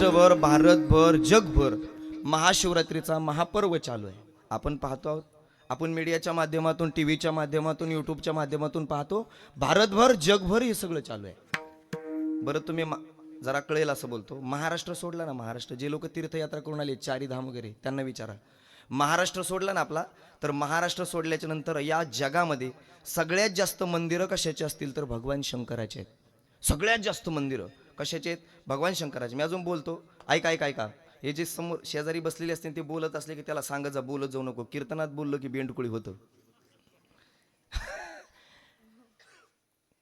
महाराष्ट्रभर, भारतभर, जगभर महाशिवरात्रीचा महापर्व चालू आहे. आपण पाहतो आहोत. आपण मीडियाच्या माध्यमातून, टीव्हीच्या माध्यमातून, युट्यूबच्या माध्यमातून पाहतो. भारतभर, जगभर हे सगळं चालू आहे. बरं, तुम्ही जरा कळेल असं बोलतो. महाराष्ट्र सोडला ना, महाराष्ट्र जे लोक तीर्थयात्रा करून आले, चारी धाम वगैरे, त्यांना विचारा. महाराष्ट्र सोडला ना आपला, तर महाराष्ट्र सोडल्याच्या नंतर या जगामध्ये सगळ्यात जास्त मंदिरं कशाची असतील तर भगवान शंकराचे आहेत. सगळ्यात जास्त मंदिरं कशाचे आहेत? भगवान शंकराचे. मी अजून बोलतो, ऐका ऐका ऐका. हे जे समोर शेजारी बसलेले असतील ते बोलत असले की त्याला सांगत जा, बोलत जाऊ नको. कीर्तनात बोललो की बेंडकुळी होतं.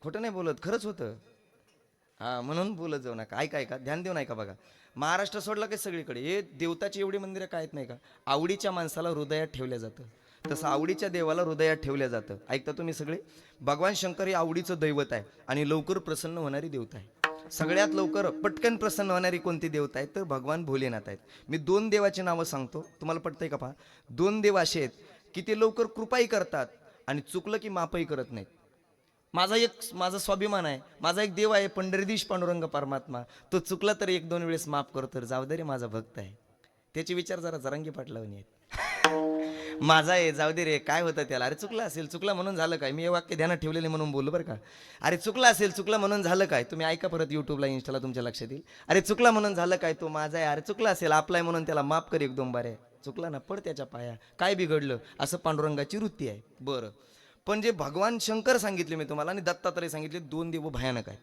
खोटं नाही बोलत, खरंच होतं. हा, म्हणून बोलत जाऊ नका. ऐका ऐका, ध्यान देऊन ऐका. बघा, महाराष्ट्र सोडला की सगळीकडे हे देवताची एवढी मंदिरं काय आहेत नाही का? आवडीच्या माणसाला हृदयात ठेवल्या जातं, तसं आवडीच्या देवाला हृदयात ठेवल्या जातं. ऐकता तुम्ही सगळे? भगवान शंकर हे आवडीचं दैवत आहे आणि लवकर प्रसन्न होणारी देवता आहे. सगळ्यात लवकर पटकन प्रसन्न होणारी कोणती देवता आहे तर भगवान भोलेनाथ आहेत. मी दोन देवाची नावं सांगतो, तुम्हाला पटतंय का? पहा, दोन देव असे आहेत की ते लवकर कृपाही करतात आणि चुकलं की माफही करत नाहीत. माझा स्वाभिमान आहे, माझा एक देव आहे पंढरीदीश पांडुरंग परमात्मा. तो चुकला तर एक दोन वेळेस माफ करतो, जाऊ दे रे माझा भक्त आहे. त्याचे विचार जरा जरांगी पाटलावणी आहेत. माझा आहे, जाऊ दे रे, काय होतं त्याला? अरे चुकला असेल, चुकला म्हणून झालं काय? मी हे वाक्य ध्यानात ठेवलेले म्हणून बोललो बरं का. अरे चुकला असेल, चुकला म्हणून झालं काय? तुम्ही ऐका परत युट्यूबला, इंस्टाला, तुमच्या लक्षात येईल. अरे चुकला म्हणून झालं काय? तो माझा आहे. अरे चुकला असेल, आपलाय म्हणून त्याला माफ कर एक दोन बारे. चुकला ना, पड त्याच्या पाया, काय बिघडलं? असं पांडुरंगाची वृत्ती आहे. बरं, पण जे भगवान शंकर सांगितले मी तुम्हाला आणि दत्तात्रय सांगितले, दोन देव भयानक आहेत.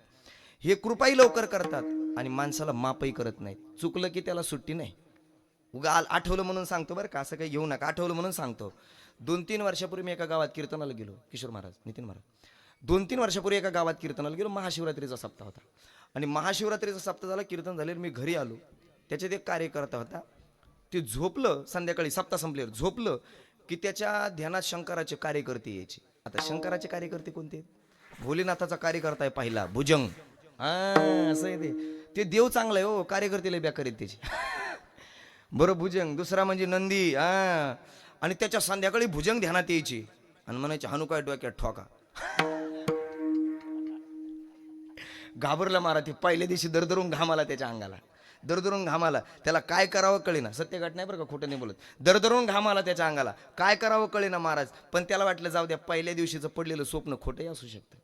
हे कृपाही लवकर करतात आणि माणसाला माफही करत नाहीत. चुकलं की त्याला सुट्टी नाही. उगा आठवलं म्हणून सांगतो बरं का, असं काही घेऊ नका. आठवलं म्हणून सांगतो. 2-3 वर्षापूर्वी मी एका गावात कीर्तनाला गेलो. किशोर महाराज, नितीन महाराज, 2-3 वर्षापूर्वी एका गावात कीर्तनाला गेलो. महाशिवरात्रीचा सप्ताह होता आणि महाशिवरात्रीचा सप्ताह झाला, कीर्तन झाले, मी घरी आलो. त्याच्यात एक कार्यकर्ता होता, ते झोपलं. संध्याकाळी सप्ताह संपल्यावर झोपलं की त्याच्या ध्यानात शंकराचे कार्यकर्ते यायचे. आता शंकराचे कार्यकर्ते कोणते? भोलेनाथाचा कार्यकर्ता आहे पहिला, भुजंग. हा, असं आहे ते देव चांगला आहे हो, कार्यकर्तेला बेकार आहेत त्याचे. बरं, भुजंग. दुसरा म्हणजे नंदी. हा, आणि त्याच्या संध्याकाळी भुजंग ध्यानात यायची आणि म्हणायचे, हानू काय डोक्यात ठोका. घाबरला महाराज. ते पहिल्या दिवशी दरदरून घामाला त्याच्या अंगाला, दरदरून घामाला. त्याला काय करावं कळेना. सत्य घट नाही बरं का, खोटं नाही बोलत. दरदरून घामाला त्याच्या अंगाला, काय करावं कळेना महाराज. पण त्याला वाटलं जाऊ द्या, पहिल्या दिवशीचं पडलेलं स्वप्न खोटंही असू शकतं,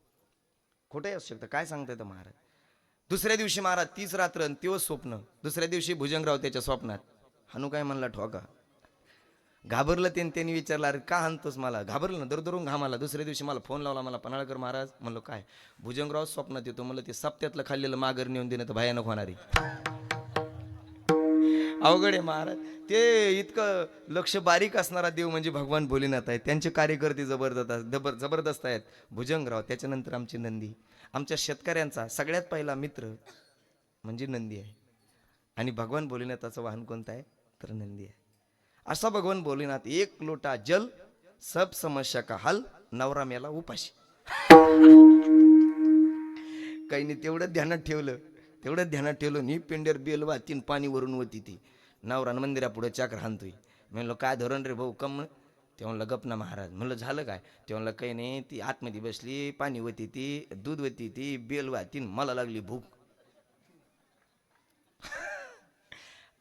खोटंही असू शकतं, काय सांगता येतं महाराज. दुसऱ्या दिवशी महाराज तीच रात्र तेव्हा स्वप्न. दुसऱ्या दिवशी भुजंगराव त्याच्या स्वप्नात. हानू काय म्हणला ठोका. घाबरलं त्यांनी विचारलं, अरे का हाणतोस मला? घाबरलं ना, दरदरून घामाला. दुसऱ्या दिवशी मला फोन लावला, मला पन्हाळकर महाराज. म्हणलो काय? भुजंगराव स्वप्नात येतो. म्हणलं ते सप्त्यातलं खाल्लेलं माघार नेऊन देणं तर भयानक होणारी. अवघड आहे महाराज. ते इतकं लक्ष बारीक असणारा देव म्हणजे भगवान भोलेनाथ आहे. त्यांचे कार्यकर्ते जबरदस्त आहेत. भुजंगराव, त्याच्यानंतर आमची नंदी. आमच्या शेतकऱ्यांचा सगळ्यात पहिला मित्र म्हणजे नंदी आहे आणि भगवान भोलेनाथाचं वाहन कोणतं आहे तर नंदी आहे. असा भगवान भोलेनाथ, एक लोटा जल सब समस्या का हल, नवरा मेला उपाशी. काही नाही, तेवढं ध्यानात ठेवलं. नी पेंडेर बेलवा तीन पाणी वरून होती ती. नवरा मंदिरापुढे चाकर हाणतोय. म्हणलं काय धोरण रे भाऊ, कम? ते म्हणलं गप ना महाराज. म्हणलं झालं काय? ते म्हणलं काही नाही, ती आतमध्ये बसली, पाणी होती ती, दूध होती ती, बेलवा तीन, मला लागली भूक.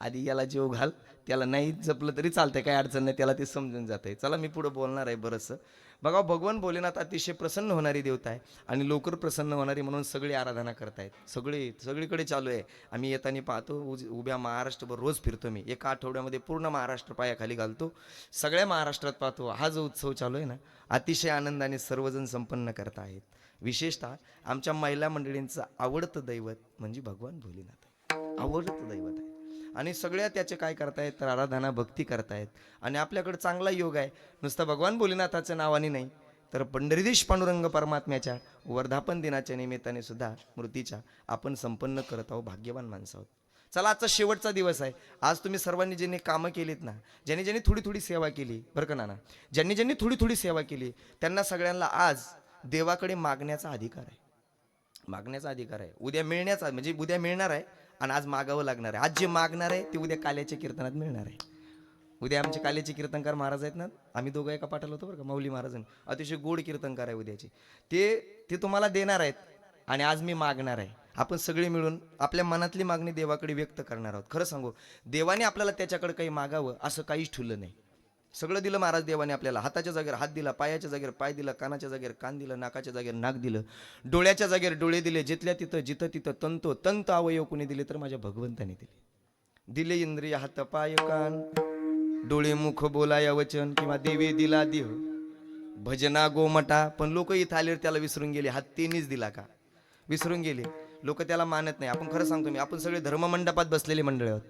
आधी याला जीव घाल, त्याला नाही जपलं तरी चालतंय, काय अडचण नाही, त्याला ते समजून जातंय. चला, मी पुढे बोलणार आहे बरंचसं. बघा, भगवान भोलेनाथ अतिशय प्रसन्न होणारी देवता आहे आणि लवकर प्रसन्न होणारी म्हणून सगळी आराधना करतायत. सगळीकडे चालू आहे. आम्ही येताना पाहतो, उभ्या महाराष्ट्रभर रोज फिरतो. मी एका आठवड्यामध्ये पूर्ण महाराष्ट्र पायाखाली घालतो. सगळ्या महाराष्ट्रात पाहतो, हा जो उत्सव चालू आहे ना, अतिशय आनंदाने सर्वजण संपन्न करत आहेत. विशेषतः आमच्या महिला मंडळींचं आवडतं दैवत म्हणजे भगवान भोलेनाथ आहे. आवडतं दैवत आहे आणि सगळ्या त्याचे काय करतायत तर आराधना, भक्ती करतायत. आणि आपल्याकडे चांगला योग आहे. नुसतं भगवान भोलेनाथाच्या नावाने नाही, तर पंढरीदीश पांडुरंग परमात्म्याच्या वर्धापन दिनाच्या निमित्ताने सुद्धा मूर्तीच्या आपण संपन्न करत आहोत. भाग्यवान माणसं आहोत. चला, आजचा शेवटचा दिवस आहे. आज तुम्ही सर्वांनी ज्यांनी कामं केलीत ना, ज्यांनी थोडी सेवा केली बरं का नाना, ज्यांनी थोडी सेवा केली, त्यांना सगळ्यांना आज देवाकडे मागण्याचा अधिकार आहे. मागण्याचा अधिकार आहे. उद्या मिळण्याचा म्हणजे उद्या मिळणार आहे आणि आज मागावं लागणार आहे. आज जे मागणार आहे ते उद्या काल्याच्या कीर्तनात मिळणार आहे. उद्या आमचे काल्याचे कीर्तनकार महाराज आहेत ना, आम्ही दोघं एका पाठाला होतो बरं का, माऊली महाराजांनी. अतिशय गोड कीर्तनकार आहे उद्याचे. ते तुम्हाला देणार आहेत आणि आज मी मागणार आहे. आपण सगळे मिळून आपल्या मनातली मागणी देवाकडे व्यक्त करणार आहोत. खरं सांगू, देवाने आपल्याला त्याच्याकडे काही मागावं असं काहीच ठुलं नाही. सगळं दिलं महाराज देवाने आपल्याला. हाताच्या जागेवर हात दिला, पायाच्या जागेवर पाय दिला, कानाच्या जागेवर कान दिलं, नाकाच्या जागेवर नाक दिलं, डोळ्याच्या जागेवर डोळे दिले, जिथल्या तिथं जिथं तिथं तंत अवयव कोणी दिले तर माझ्या भगवंताने दिले इंद्रिय हात पाय कान, डोळे मुख बोलाया वचन, किंवा देवी दिला देह भजना गोमटा. पण लोक इथं आले त्याला विसरून गेले. हात तिनेच दिला का विसरून गेले लोक, त्याला मानत नाही. आपण खरं सांगतो मी, आपण सगळे धर्ममंडपात बसलेले मंडळी आहोत.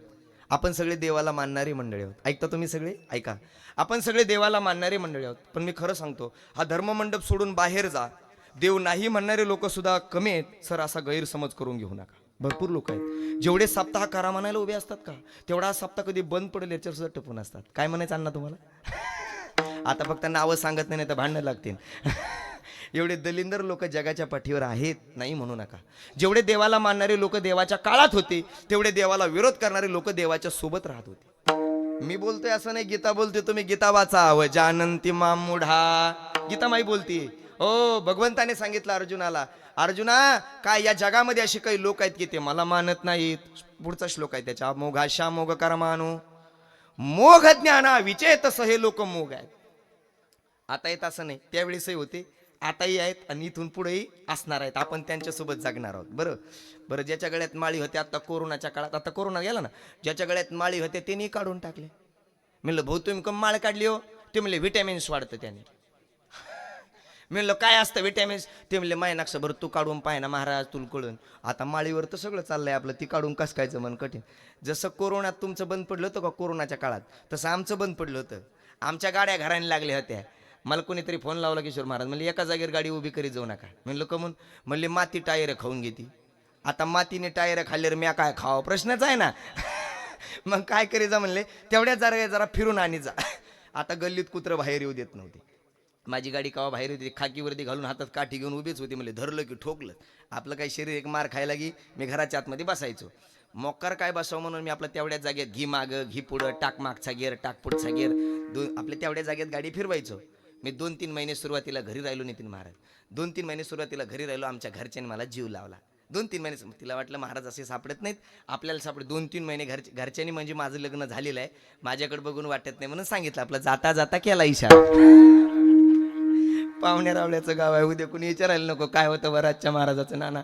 आपण सगळे देवाला मानणारी मंडळी आहोत. ऐकता तुम्ही सगळे? ऐका, आपण सगळे देवाला मानणारे मंडळी आहोत. पण मी खरं सांगतो, हा धर्ममंडप सोडून बाहेर जा, देव नाही म्हणणारे लोक सुद्धा कमी आहेत सर, असा गैरसमज करून घेऊ नका. भरपूर लोक आहेत. जेवढे सप्ताह करा म्हणायला उभे असतात का, तेवढा सप्ताह कधी बंद पडेल याच्यावर सुद्धा टपून असतात. काय म्हणायचं अण्णा तुम्हाला? आता फक्त नावं सांगत नाही तर भांडणं लागतील. एवढे दलिंदर लोक जगाच्या पाठीवर आहेत, नाही म्हणू नका. जेवढे देवाला मानणारे लोक देवाच्या काळात होते, तेवढे देवाला विरोध करणारे लोक देवाच्या सोबत राहत होते. मी बोलतोय असं नाही, गीता बोलतोय, तुम्ही गीता वाचा. व जानंती माम मुढा, गीता माई बोलतीये. हो, भगवंताने सांगितलं अर्जुनाला, अर्जुना काय या जगामध्ये असे काही लोक आहेत की ते मला मानत नाहीत. पुढचा श्लोक आहे त्याच्या, मोघाशा मोघ कर्मानो मोघ ज्ञाना विचेतस, हे लोक मोघ आहेत. आता येत असं नाही, त्यावेळेसही होते, आताही आहेत आणि इथून पुढेही असणार आहेत. आपण त्यांच्यासोबत जगणार आहोत. बरं बरं, ज्याच्या गळ्यात माळी होते आता कोरोनाच्या काळात, आता कोरोना गेला ना, ज्याच्या गळ्यात माळी होते त्यांनी काढून टाकले. म्हणलं भाऊ तुम्ही कम माळ काढली हो? ते म्हणले व्हिटॅमिन्स वाढतं त्याने. म्हणलं काय असतं व्हिटॅमिन्स? ते म्हणले मायनाक्ष बरं तू काढून पाय ना महाराज, तुला कळून. आता माळीवर तर सगळं चाललंय आपलं, ती काढून कस कायचं मन कठीण. जसं कोरोनात तुमचं बंद पडलं होतं का कोरोनाच्या काळात, तसं आमचं बंद पडलं होतं. आमच्या गाड्या घराने लागल्या होत्या. मला कोणीतरी फोन लावला, किशोर महाराज म्हणले एका जागेवर गाडी उभी करीत जाऊ नका. म्हणलं कमून? म्हणले माती टायर खाऊन घेते. आता मातीने टायर खाल्ल्यावर म्या काय खावं, प्रश्नच आहे ना. मग काय करी जा म्हणले, तेवढ्याच जरा फिरून आणि जा. आता गल्लीत कुत्रं बाहेर येऊ देत नव्हते. माझी गाडी कावा बाहेर होती, खाकीवरती घालून हातात काठी घेऊन उभीच होती. म्हणले धरलं की ठोकलं. आपलं काही शरीर एक मार खायला की मी घराच्या आतमध्ये बसायचो. मोकार काय बसावं म्हणून मी आपल्या तेवढ्याच जागेत घी मागं घी पुढं, टाक मागचा गेअर टाक पुढचा गेअर, आपल्या तेवढ्या जागेत गाडी फिरवायचो. मी 2-3 महिने सुरुवातीला घरी राहिलो. नितीन महाराज 2-3 महिने सुरुवातीला घरी राहिलो. आमच्या घरच्यांनी मला जीव लावला. 2-3 महिने तिला वाटलं महाराज असे सापडत नाहीत आपल्याला, सापडे. 2-3 महिने घरच्यांनी म्हणजे माझं लग्न झालेलं आहे, माझ्याकडे बघून वाटत नाही म्हणून सांगितलं. आपलं जाता जाता केला इशारा. पाहुण्या रावल्याचं गाव आहे, उद्या कुणी विचारायला नको काय होतं वराजच्या महाराजाचं नाना.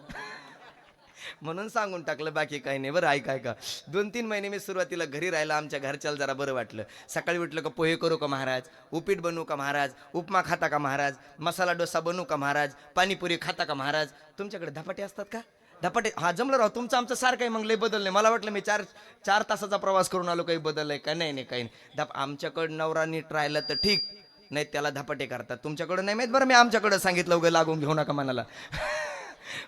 म्हणून सांगून टाकलं, बाकी काही नाही. बरं ऐका ऐका, 2-3 महिने मी सुरुवातीला घरी राहिला. आमच्या घरच्याला जरा बरं वाटलं. सकाळी उठलं का पोहे करू का महाराज, उपीट बनवू का महाराज, उपमा खाता का महाराज, मसाला डोसा बनवू का महाराज, पाणीपुरी खाता का महाराज. तुमच्याकडे धपाटे असतात का? धपाटे हा जमलं राव. तुमचं आमचं सारखं आहे. मग लय बदलले. मला वाटलं मी 4 तासाचा प्रवास करून आलो, काही बदललंय का? नाही नाही काही नाही. आमच्याकडं नवरा नीट राहिलं तर ठीक, नाही त्याला धपाटे करतात. तुमच्याकडं नाही माहीत बरं, मी आमच्याकडं सांगितलं उगं लागून घेऊ नका मनाला.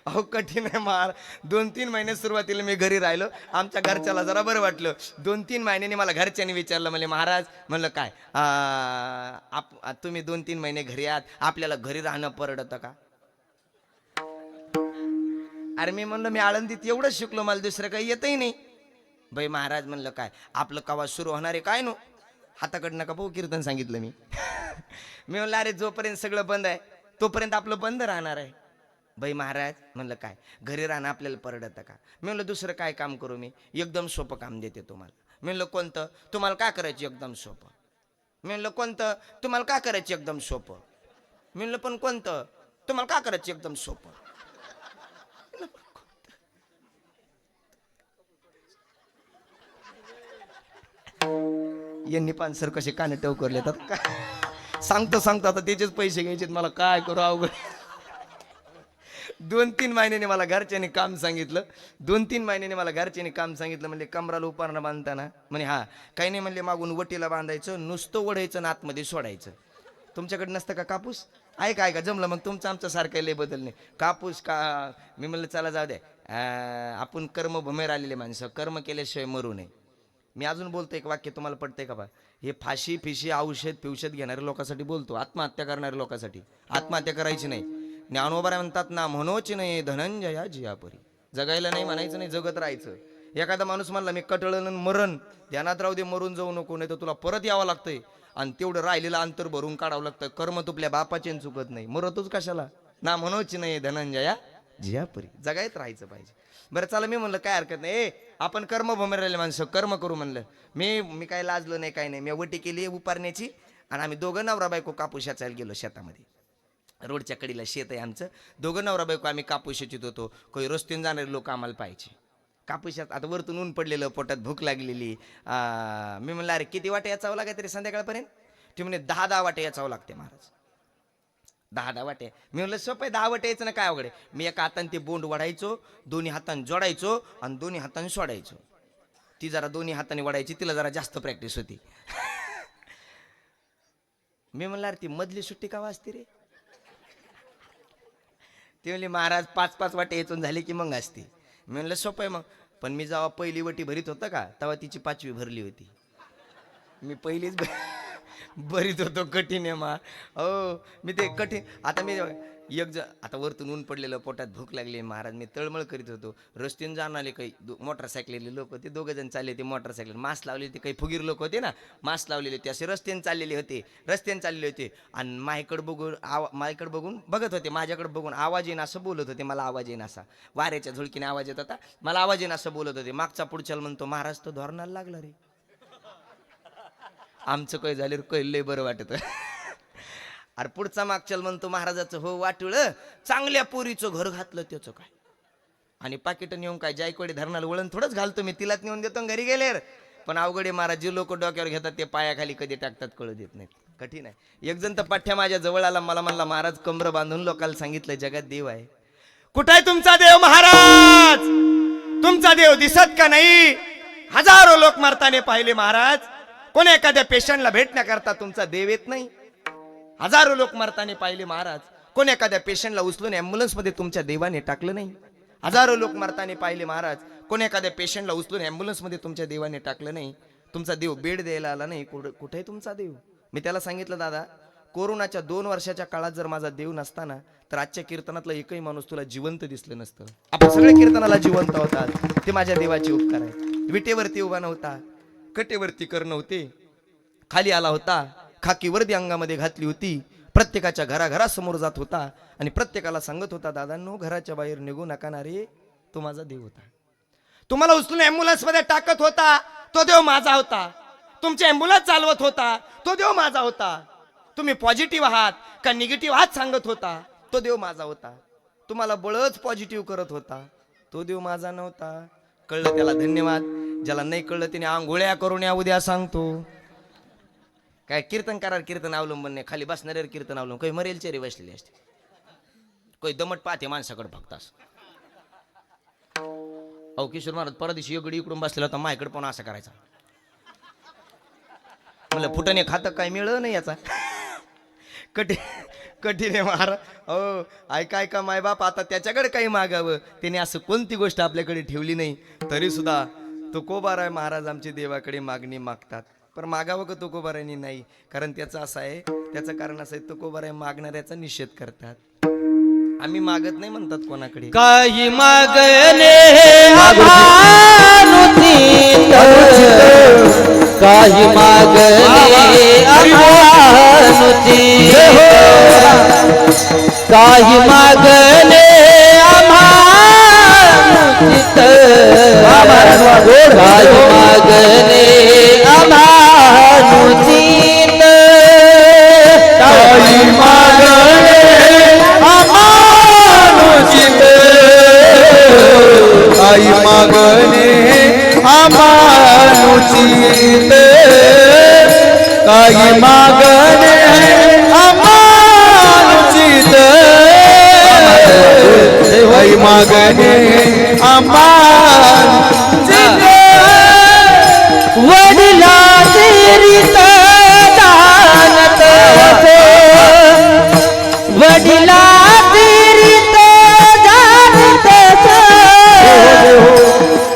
अहो कठीण आहे मार. 2-3 महिने सुरुवातीला मी घरी राहिलो. आमच्या घरच्याला जरा बरं वाटलं. 2-3 महिन्यांनी मला घरच्यांनी विचारलं, म्हणजे महाराज म्हणलं काय तुम्ही 2-3 महिने घरी आहात, आपल्याला घरी राहणं परवडतं का? अरे मी म्हणलं मी आळंदीत एवढंच शिकलो, मला दुसरं काही येतही नाही. बाई महाराज म्हणलं काय आपलं कवा सुरू होणार आहे काय नो, हाताकडनं का भाऊ कीर्तन सांगितलं मी. मी म्हणलं अरे जोपर्यंत सगळं बंद आहे तोपर्यंत आपलं बंद राहणार आहे. बाई महाराज म्हणलं काय घरी राहणं आपल्याला परवडतं का? मी म्हणलं दुसरं काय काम करू मी, एकदम सोपं काम देते तुम्हाला. मी म्हणलं कोणतं? तुम्हाला काय करायचं एकदम सोपं. मी म्हणलं कोणतं? तुम्हाला काय करायचं एकदम सोपं. मी म्हणलं पण कोणतं? तुम्हाला काय करायचं एकदम सोपं. यांनी पानसर कसे काने टवकरले येतात. सांगतो आता त्याचेच पैसे घ्यायचे, मला काय करू अवघड. 2-3 महिन्याने मला घरच्यांनी काम सांगितलं. 2-3 महिन्याने मला घरच्यांनी काम सांगितलं. म्हणले कमराला उपारणं बांधताना म्हणे हा काही नाही, म्हणले मागून वटीला बांधायचं, नुसतं ओढायचं ना आतमध्ये सोडायचं. तुमच्याकडे नसतं का कापूस? ऐका जमलं. मग तुमचं आमचं सारखं लय बदल नाही. कापूस का? मी म्हणलं चला जाऊ दे, आपण कर्मभूमीवर आलेले माणसं, कर्म केल्याशिवाय मरू नये. मी अजून बोलतो एक वाक्य, तुम्हाला पडतंय का बा? हे फाशी फिशी औषध पिवषध घेणाऱ्या लोकांसाठी बोलतो, आत्महत्या करणाऱ्या लोकांसाठी. आत्महत्या करायची नाही. ज्ञानोबा म्हणतात ना, म्हणोच नाही धनंजया जियापरी. जगायला नाही म्हणायचं नाही, जगत राहायचं. एखादा माणूस म्हणला मी कटळन मरण, ध्यानात राहू दे, मरून जाऊ नको, नाही तर तुला परत यावं लागतंय आणि तेवढं राहिलेलं अंतर भरून काढावं लागतं. कर्म तुपल्या बापाचे चुकत नाही, मरतोच कशाला ना, म्हणोच नाही धनंजया जियापुरी जगायत राहायचं पाहिजे. बरं चला, मी म्हणलं काय हरकत नाही, आपण कर्मभूमी राहिले माणसं, कर्म करू म्हणलं. मी काय लाजलो नाही, काय नाही. मी वटी केली उपारण्याची, आणि आम्ही दोघं नवरा बायको कापूस याचायला गेलो शेतामध्ये. रोडच्या कडीला शेत आहे आमचं. दोघं नवरा बायको आम्ही कापूस शेतीत होतो. काही रस्त्याने जाणारे लोक आम्हाला पाहायचे. कापूसात आता वरतून ऊन पडलेलं, पोटात भूक लागलेली. मी म्हणलं अरे किती वाटे याचावं लागाय तरी संध्याकाळपर्यंत? ते म्हणे 10 वाटे याचावं लागते महाराज. 10 वाटे. मी म्हणलं सोपं आहे, 10 वाटे यायचं ना, काय अवघड. मी एका हाताने ते बोंड वडायचो, दोन्ही हाताने जोडायचो आणि दोन्ही हाताने सोडायचो. ती जरा दोन्ही हाताने वडायची, तिला जरा जास्त प्रॅक्टिस होती. मी म्हणलं अरे ती मधली सुट्टी का वाजते रे? ते म्हणले महाराज 5-5 वाटे याचून झाले की मग असते. मी म्हणलं सोपं आहे मग. पण मी जेव्हा पहिली वटी भरीत होतं का, तेव्हा तिची 5वी भरली होती. मी पहिलीच भरीत होतो. कठीण आहे मा. हो मी ते कठीण. आता मी आता वरतून ऊन पडलेलं, पोटात भूक लागली महाराज. मी तळमळ करीत होतो. रस्त्याने जाणारे काही मोटरसायकलेले लोक होते, 2 जण चालले ते मोटरसायकल. मास्क लावलेले ते काही फुगीर लोक होते ना, मास्क लावलेले ते असे रस्त्याने चाललेले होते. आणि माझ्याकडे बघून बघत होते, माझ्याकडे बघून आवाज येईन असं बोलत होते. मला आवाज येईन असा, वाऱ्याच्या झुळकीने आवाज येत होता. मला आवाज येईन असं बोलत होते. मागचा पुढच्याला म्हणतो महाराज तो धोरणाला लागला रे. आमचं काय झालं काही लय बरं वाटत. अरे पुढचा मागच्याला म्हणतो महाराजाचं हो वाटुळ, चांगल्या पोरीचं घर घातलं त्याचं काय. आणि पाकिट नेऊन काय जायकवाडी धरणाला वळण थोडंच घालतो मी, तिलाच नेऊन देतो घरी गेले. पण अवघडे महाराज, जे लोक डोक्यावर घेतात ते पायाखाली कधी टाकतात कळू देत नाहीत. कठीण आहे. एक जण तर पाठ्या माझ्या जवळ आला, मला म्हणला महाराज कमर बांधून लोकांना सांगितलं जगात देव आहे. कुठे आहे तुमचा देव महाराज? तुमचा देव दिसत का नाही? हजारो लोक मरताने पाहिले महाराज. कोणी एखाद्या पेशंटला भेटण्याकरता तुमचा देव येत नाही? हजारो लोक मरताने पाहिले महाराज. कोणी एखाद्या पेशंटला उचलून ॲम्ब्युलन्स मध्ये तुमच्या देवाने टाकलं नाही? हजारो लोक मरताने पाहिले महाराज. कोणी एखाद्या पेशंटला उचलून ॲम्ब्युलन्स मध्ये तुमच्या देवाने टाकलं नाही? तुमचा देव बेड द्यायला आला नाही? कुठे आहे तुमचा देव? मी त्याला सांगितलं दादा, कोरोनाच्या 2 वर्षाच्या काळात जर माझा देव नसताना तर आजच्या कीर्तनातला एकही माणूस तुला जिवंत दिसलं नसतं. आपण सगळे कीर्तनाला जिवंत होतात, ते माझ्या देवाचे उपकार आहेत. विटेवरती उभा नव्हता, कटेवरती कर नव्हते, खाली आला होता, खाकी वर्दी अंगामध्ये घातली होती, प्रत्येकाच्या घराघरासमोर जात होता आणि प्रत्येकाला सांगत होता दादांनो घराच्या बाहेर निघू नका ना रे, तो माझा देव होता. तुम्हाला उचलून ॲम्ब्युलन्स मध्ये टाकत होता, तो देव माझा होता. तुमची ॲम्ब्युलन्स चालवत होता, तो देव माझा होता. तुम्ही पॉझिटिव्ह आहात का निगेटिव्ह आहात सांगत होता, तो देव माझा होता. तुम्हाला बळच पॉझिटिव्ह करत होता, तो देव माझा नव्हता. कळलं त्याला धन्यवाद. ज्याला नाही कळलं त्याने आंघोळ्या करून या उद्या सांगतो. काय कीर्तनकारार कीर्तन अवलंबन नाही, खाली बसणाऱ्यावर कीर्तन अवलंबन. काही मरेल चेरी बसलेली असते, काही दमट पाहते माणसाकडे फक्त असं. अहो किशोर महाराज परदिवशी एगडी इकडून बसलेला होता, माझ्याकडे पण असं करायचा. म्हणलं फुटाने खातं काय मिळलं नाही याचा. कठीण आहे महाराज. हो ऐका माय बाप, आता त्याच्याकडे काही मागावं, त्याने असं कोणती गोष्ट आपल्याकडे ठेवली नाही. तरी सुद्धा तुकोबाराय महाराज आमची देवाकडे मागणी मागतात. पण मागावं का तुकोबारायनी नाही, कारण त्याचं असं आहे, त्याचं कारण असं आहे, तुकोबाराय मागणाऱ्याचा निषेध करतात. आम्ही मागत नाही म्हणतात कोणाकडे. काही मागणे काही मागणे आम्हानुचित, काही मागणे आम्हानुचित, काही मागणे आम्हानुचित, काही मागणे आम्हानुचित, काही मागणे आम्हानुचित, काही मागणे आम्हानुचित, काही मागणे आम्हानुचित. वडिलांची रीत जाणत, वडिलांची रीत जाणत,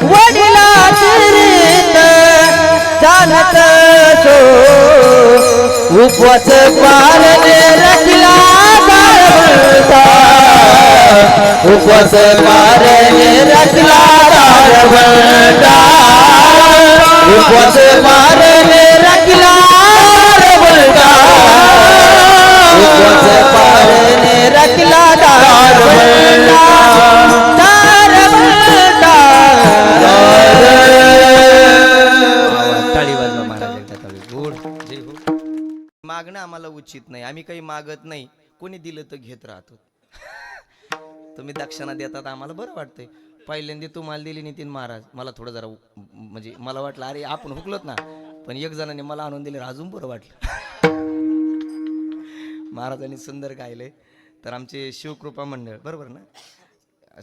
वडिलांची रीत जाणत, उपवास पाळणे रखला गारवता, उपवास पाळणे रखला गारवता, उपवास पाळणे रखला गारवता, उपवास पाळणे रखला गारवता. मागणं आम्हाला उचित नाही, आम्ही काही मागत नाही, कोणी दिलं तर घेत राहतो. तुम्ही दक्षिणा देतात आम्हाला बरं वाटतंय. पहिल्यांदा तुम्हाला दिली नितीन महाराज, मला थोडं जरा म्हणजे मला वाटलं अरे आपण हुकलोत ना, पण एक जणाने मला आणून दिले अजून बरं वाटलं. महाराजांनी सुंदर गायले. तर आमचे शिवकृपा मंडळ बरोबर ना,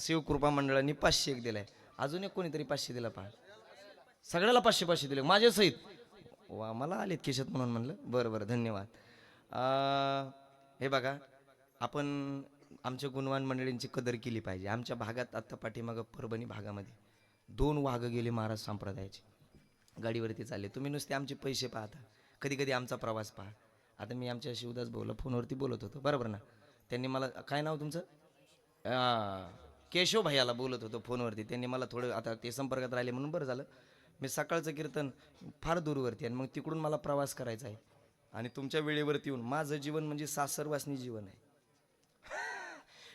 शिवकृपा मंडळांनी 500 एक दिलाय, अजून एक कोणीतरी 500 दिला पहा, सगळ्याला 500 दिले माझ्या सहित. वा, मला आलेत खिशात म्हणून म्हणलं बरं बरं धन्यवाद. हे बघा, आपण आमच्या गुणवान मंडळींची कदर केली पाहिजे. आमच्या भागात आत्ता पाठीमागं परभणी भागामध्ये 2 वाघ गेले महाराज संप्रदायाचे, गाडीवरती चालले. तुम्ही नुसते आमचे पैसे पाहता, कधी कधी आमचा प्रवास पहा. आता मी आमच्या शिवदास भाऊला फोनवरती बोलत होतो बरोबर ना, त्यांनी मला काय नाव तुमचं, केशव भैयाला बोलत होतो फोनवरती. त्यांनी मला थोडं आता ते संपर्कात राहिले म्हणून बरं झालं. मी सकाळचं कीर्तन फार दूरवरती आणि मग तिकडून मला प्रवास करायचा आहे आणि तुमच्या वेळेवरती येऊन माझं जीवन म्हणजे सासरवासनी जीवन आहे.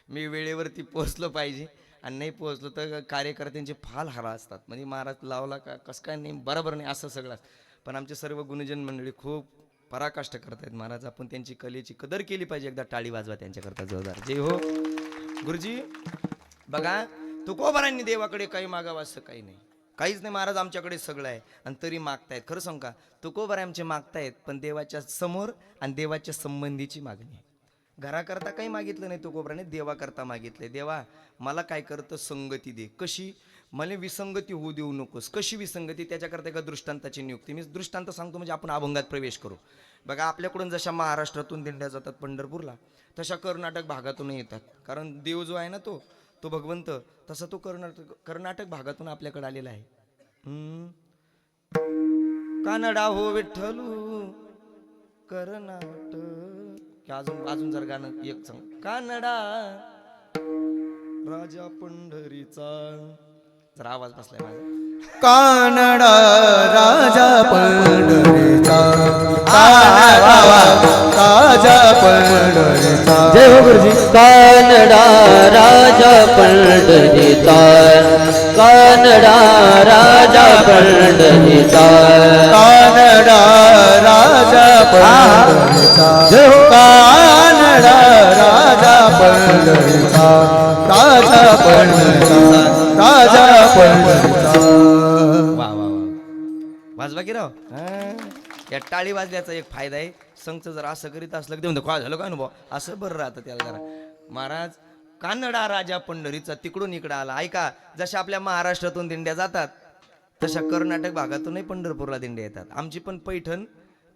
मी वेळेवरती पोहोचलो पाहिजे आणि नाही पोहोचलो तर कार्यकर्त्यांचे फाल हारा असतात, म्हणजे महाराज लावला का कसं काय नाही बरोबर नाही असं सगळं. पण आमचे सर्व गुणजन मंडळी खूप पराकाष्ठ करतायत महाराज, आपण त्यांची कलेची कदर केली पाहिजे. एकदा टाळी वाजवा त्यांच्याकरता जोरदार. जय हो गुरुजी. बघा, तुकोबारांनी देवाकडे काही मागावं असं काही नाही, काहीच नाही महाराज, आमच्याकडे सगळं आहे आणि तरी मागतायत. खरं सांग का, तुकोबारे आमचे मागतायत पण देवाच्या समोर आणि देवाच्या संबंधीची मागणी आहे. घराकरता काही मागितलं नाही तुकोबाराने, देवाकरता मागितले. देवा मला काय करतं संगती दे, कशी मला विसंगती होऊ देऊ नकोस. कशी विसंगती, त्याच्याकरता एका दृष्टांताची नियुक्ती. मी दृष्टांत सांगतो म्हणजे आपण अभंगात प्रवेश करू. बघा, आपल्याकडून जशा महाराष्ट्रातून दिंड्या जातात पंढरपूरला, तशा कर्नाटक भागातून येतात. कारण देव जो आहे ना तो भगवंत, तसा तो कर्नाटक भागातून आपल्याकडे आलेला आहे. कानडा हो विठ्ठलू कर्नाटक, अजून जर गाणं एक सांग. कानडा राजा पंढरीचा, जरा आवाज बसलाय माझा. कानडा राजा पंढरीचा, राजा पंढरीचा. जय हो गुरुजी. कानडा राजा पंढरीचा, कानडा राजा पंढरीचा, कानडा राजा पंढरीचा. जय हो. कानडा राजा पंढरीचा, राजा पंढरीचा, राजा पंढरीचा. वा वा वा, वाजवा की राव. या टाळी वाजल्याचा एक फायदा आहे, संघचं जर असं करीत असलं की काय झालं काय अनुभव असं बरं राहतं त्याला जरा. महाराज कानडा राजा पंढरीचा तिकडून इकडं आला. ऐका, जशा आपल्या महाराष्ट्रातून दिंड्या जातात तशा कर्नाटक भागातूनही पंढरपूरला दिंड्या येतात. आमची पण पैठण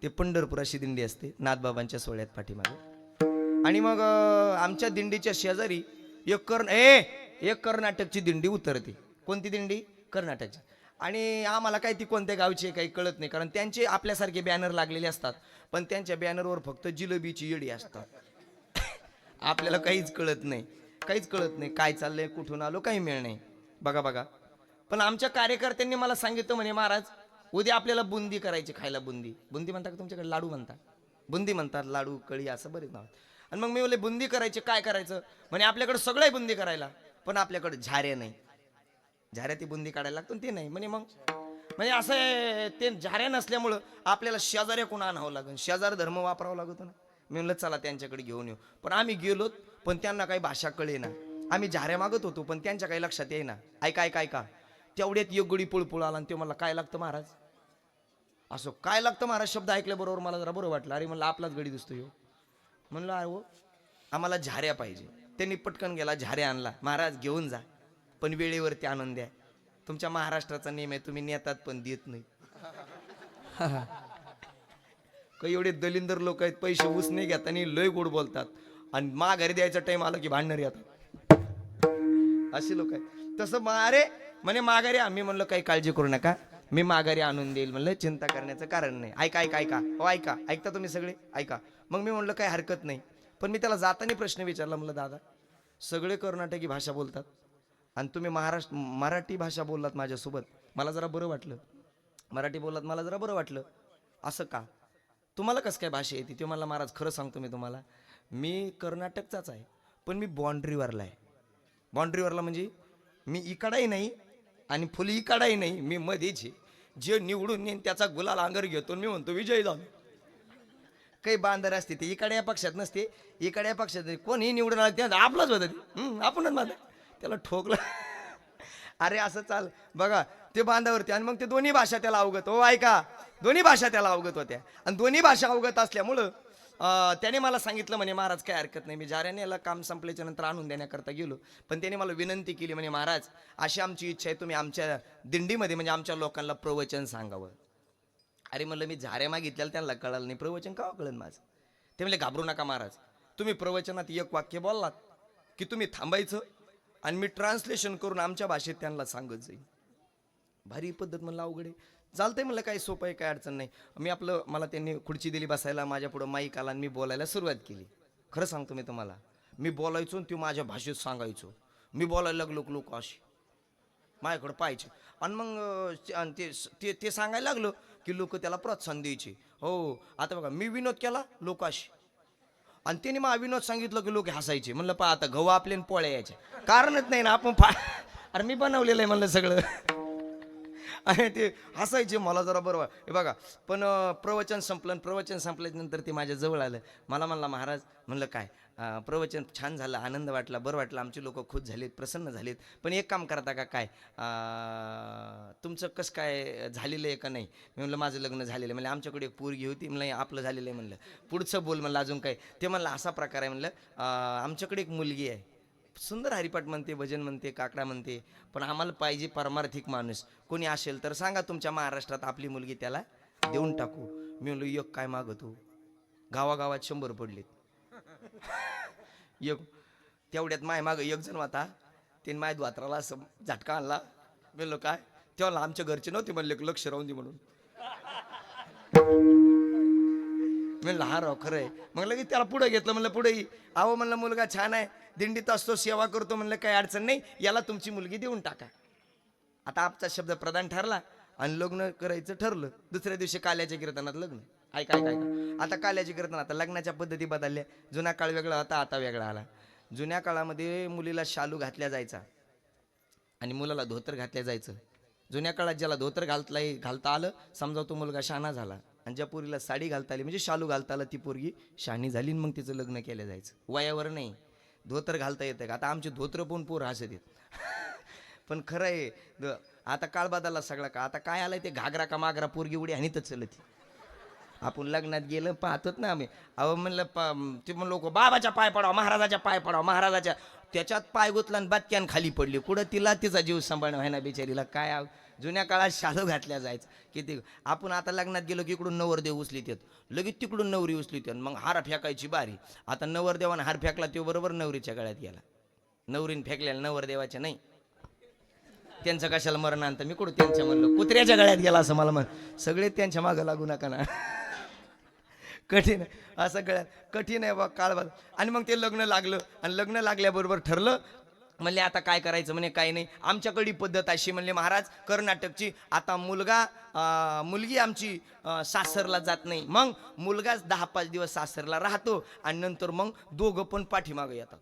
ते पंढरपुराशी दिंडी असते नाथबाबांच्या सोहळ्यात पाठीमागे. आणि मग आमच्या दिंडीच्या शेजारी एक कर्नाटकची दिंडी उतरते. कोणती दिंडी? कर्नाटकची. आणि आम्हाला काय ती कोणत्या गावची काही कळत नाही, कारण त्यांचे आपल्यासारखे बॅनर लागलेले असतात, पण त्यांच्या बॅनरवर फक्त जिलेबीची येडी असतात. आपल्याला काहीच कळत नाही, काहीच कळत नाही काय चाललंय, कुठून आलो काही मिळ नाही. बघा बघा, पण आमच्या कार्यकर्त्यांनी मला सांगितलं म्हणे महाराज उद्या आपल्याला बुंदी करायची खायला. बुंदी म्हणता का तुमच्याकडे? लाडू म्हणतात, बुंदी म्हणतात, लाडू कळी असं बरेच नाव. आणि मग मी बोलले बुंदी करायची, काय करायचं म्हणे आपल्याकडे सगळं आहे बुंदी करायला, पण आपल्याकडे झाऱ्या नाही. झाऱ्या ती बुंदी काढायला लागतो ते नाही म्हणे. मग म्हणजे असं ते झाऱ्या नसल्यामुळं आपल्याला शेजाऱ्या कोण आणावं लागेल, शेजार धर्म वापरावा लागतो ना. मी म्हणलं चला त्यांच्याकडे घेऊन येऊ. पण आम्ही गेलोत, पण त्यांना काही भाषा कळे ना. आम्ही झाऱ्या मागत होतो पण त्यांच्या काही लक्षात येईना. ऐका तेवढ्यात एक गडी पुळपुळ आला आणि ते मला काय लागतं महाराज, असं काय लागतं महाराज शब्द ऐकल्याबरोबर मला जरा बरं वाटलं. अरे म्हणलं आपलाच गडी दिसतो ह्यो. म्हणलं अहो आम्हाला झाऱ्या पाहिजे. त्यांनी पटकन गेला झाऱ्या आणला. महाराज घेऊन जा पण वेळेवरती आणून द्या. तुमच्या महाराष्ट्राचा नियम आहे, तुम्ही नेतात पण देत नाही. काही एवढे दलिंदर लोक आहेत, पैसे उसने घेताना लय गोड बोलतात आणि माघारी द्यायचा टाइम आला की भांडणार येतात. अशी लोक आहेत. तसं अरे म्हणे माघारी. आम्ही म्हणलं काही काळजी करू नका, मी माघारी आणून देईल. म्हणलं चिंता करण्याचं कारण नाही. ऐका ऐकता तुम्ही सगळे ऐका. मग मी म्हणलं काही हरकत नाही. पण मी त्याला जाताना प्रश्न विचारला, म्हणलं दादा सगळे कर्नाटकी भाषा बोलतात आणि तुम्ही मराठी भाषा बोललात माझ्यासोबत, मला जरा बरं वाटलं. मराठी बोललात मला जरा बरं वाटलं. असं का? तुम्हाला कसं काय भाषा येते? ते मला महाराज खरं सांगतो मी तुम्हाला, मी कर्नाटकचाच आहे पण मी बाँड्रीवरला आहे. बाँड्रीवरला म्हणजे मी इकडाही नाही आणि फुल इकडाही नाही, मी मध्येच आहे. जे निवडून येईन त्याचा गुलाल अंगर घेतो, मी म्हणतो विजय झालो. काही बांधर असते ते इकडे या पक्षात नसते, इकडे या पक्षात नाही. कोणी निवडून आलं त्या आपलाच होतं ते. आपणच बांधा त्याला ठोकलं. अरे असं चाल बघा ते बांधावरती आणि मग ते दोन्ही भाषा त्याला अवगत. हो ऐका, दोन्ही भाषा त्याला अवगत होत्या आणि दोन्ही भाषा अवगत असल्यामुळं त्याने मला सांगितलं म्हणे महाराज काय हरकत नाही. मी झाऱ्याने याला काम संपल्याच्या नंतर आणून देण्याकरता गेलो, पण त्याने मला विनंती केली म्हणे महाराज अशी आमची इच्छा आहे तुम्ही आमच्या दिंडीमध्ये म्हणजे आमच्या लोकांना प्रवचन सांगावं. अरे म्हणलं मी झाऱ्या मागितल्याला त्यांना कळलं नाही, प्रवचन का कळलं माझं. ते म्हणले घाबरू नका महाराज, तुम्ही प्रवचनात एक वाक्य बोललात की तुम्ही थांबायचं आणि मी ट्रान्सलेशन करून आमच्या भाषेत त्यांना सांगत जाईल. भारी पद्धत म्हणलं अवघड आहे. चालतंय म्हणलं काय सोपं आहे, काय अडचण नाही. मी आपलं मला त्यांनी खुर्ची दिली बसायला, माझ्या पुढं माईक आला आणि मी बोलायला सुरुवात केली. खरं सांगतो मी तुम्हाला, मी बोलायचो आणि ते माझ्या भाषेत सांगायचो. मी बोलायला लागलो लोक अशी माझ्याकडं पाहायचे आणि मग ते सांगायला लागलो की लोक त्याला प्रोत्साहन द्यायचे. हो आता बघा मी विनोद केला लोक अशी आणि त्याने मला विनोद सांगितलं की लोक हसायचे. म्हणलं पहा आता गहू आपले पोळ्या यायच्या कारणच नाही ना आपण अरे मी बनवलेलं आहे म्हणलं सगळं. आणि ते हसायचे मला जरा बरोबर हे बघा. पण प्रवचन संपल्यानंतर ते माझ्या जवळ आलं. मला म्हणला महाराज, म्हणलं काय प्रवचन छान झालं, आनंद वाटला, बरं वाटलं, आमचे लोक खुश झालेत, प्रसन्न झालेत, पण एक काम करता का काय तुमचं कसं काय झालेलं आहे का नाही. मी म्हणलं माझं लग्न झालेलं आहे. म्हणजे आमच्याकडे एक पोरगी होती. म्हणलं आपलं झालेलं आहे. म्हणलं पुढचं बोल म्हणलं अजून काय. ते म्हणलं असा प्रकार आहे. म्हणलं आमच्याकडे एक मुलगी आहे, सुंदर हरिपाठ म्हणते, भजन म्हणते, काकडा म्हणते, पण आम्हाला पाहिजे पारमार्थिक माणूस. कोणी असेल तर सांगा तुमच्या महाराष्ट्रात, आपली मुलगी त्याला देऊन टाकू. मी म्हणलो एक काय मागतो, गावागावात 100 पडलेत. एक तेवढ्यात माय माग एक जण होता, त्याने माय द्वात्राला असं झटका आणला. म्हणलो काय, तेव्हा आमच्या घरचे नव्हते म्हणले लक्ष राहून दे म्हणून. म्हणलं हा राव खरं आहे. मग लगेच त्याला पुढे घेतलं. म्हणलं पुढे अहो म्हणलं मुलगा छान आहे, दिंडीत असतो, सेवा करतो. म्हणलं काही अडचण नाही, याला तुमची मुलगी देऊन टाका. आता आमचा शब्द प्रधान ठरला आणि लग्न करायचं ठरलं. दुसऱ्या दिवशी काल्याच्या कीर्तनात लग्न. ऐका ऐका ऐका आता काल्याच्या कीर्तनात आता लग्नाच्या पद्धती बदलल्या. जुना काळ वेगळा होता, आता वेगळा आला. जुन्या काळामध्ये मुलीला शालू घातल्या जायचा आणि मुलाला धोतर घातल्या जायचं. जुन्या काळात ज्याला धोतर घालता आलं समजा तो मुलगा शहाणा झाला, आणि ज्या पोरीला साडी घालता आली म्हणजे शालू घालता आला ती पोरगी शहाणी झाली, मग तिचं लग्न केलं जायचं. वयावर नाही, धोतर घालता येतं का. आता आमचे धोत्र पण पोर हसत येत. पण खरं आहे आता काळ बदलला सगळा का. आता काय आलंय ते घागरा का मागरा पोरगी उडी आणि तर चलत. आपण लग्नात गेलं पाहतोत ना आम्ही. अहो म्हणलं ते म्हणलं लोक बाबाच्या पाय पडावं, महाराजाच्या पाय पडावं, महाराजाच्या त्याच्यात पाय गुतला आणि बातक्यान खाली पडली. कुठं तिला तिचा जीव सांभाळणं व्हायना बिचारीला. काय जुन्या काळात शालू घातल्या जायचं किती. आपण आता लग्नात गेलो की इकडून नवरदेव उचलीत येत, लगेच तिकडून नवरी उचलीत येत, मग हार फेकायची बारी. आता नवरदेवानं हार फेकला तो बरोबर नवरीच्या गळ्यात गेला. नवरीने फेकलेला नवरदेवाच्या नाही, त्यांचं कशाला मरण आणतं. मी कुठं त्यांच्या म्हणलं कुत्र्याच्या गळ्यात गेला असं मला म्हण. सगळे त्यांच्या मागं लागू नका ना. कठीण आहे असं गळ्यात, कठीण आहे बा काळ बा. आणि मग ते लग्न लागलं आणि लग्न लागल्याबरोबर ठरलं. म्हणले आता काय करायचं. म्हणे काही नाही, आमच्याकडे पद्धत अशी. म्हणले महाराज कर्नाटकची. आता मुलगी आमची सासरला जात नाही, मग मुलगाच 10-5 दिवस सासरला राहतो आणि नंतर मग दोघं पण पाठीमागं येतात.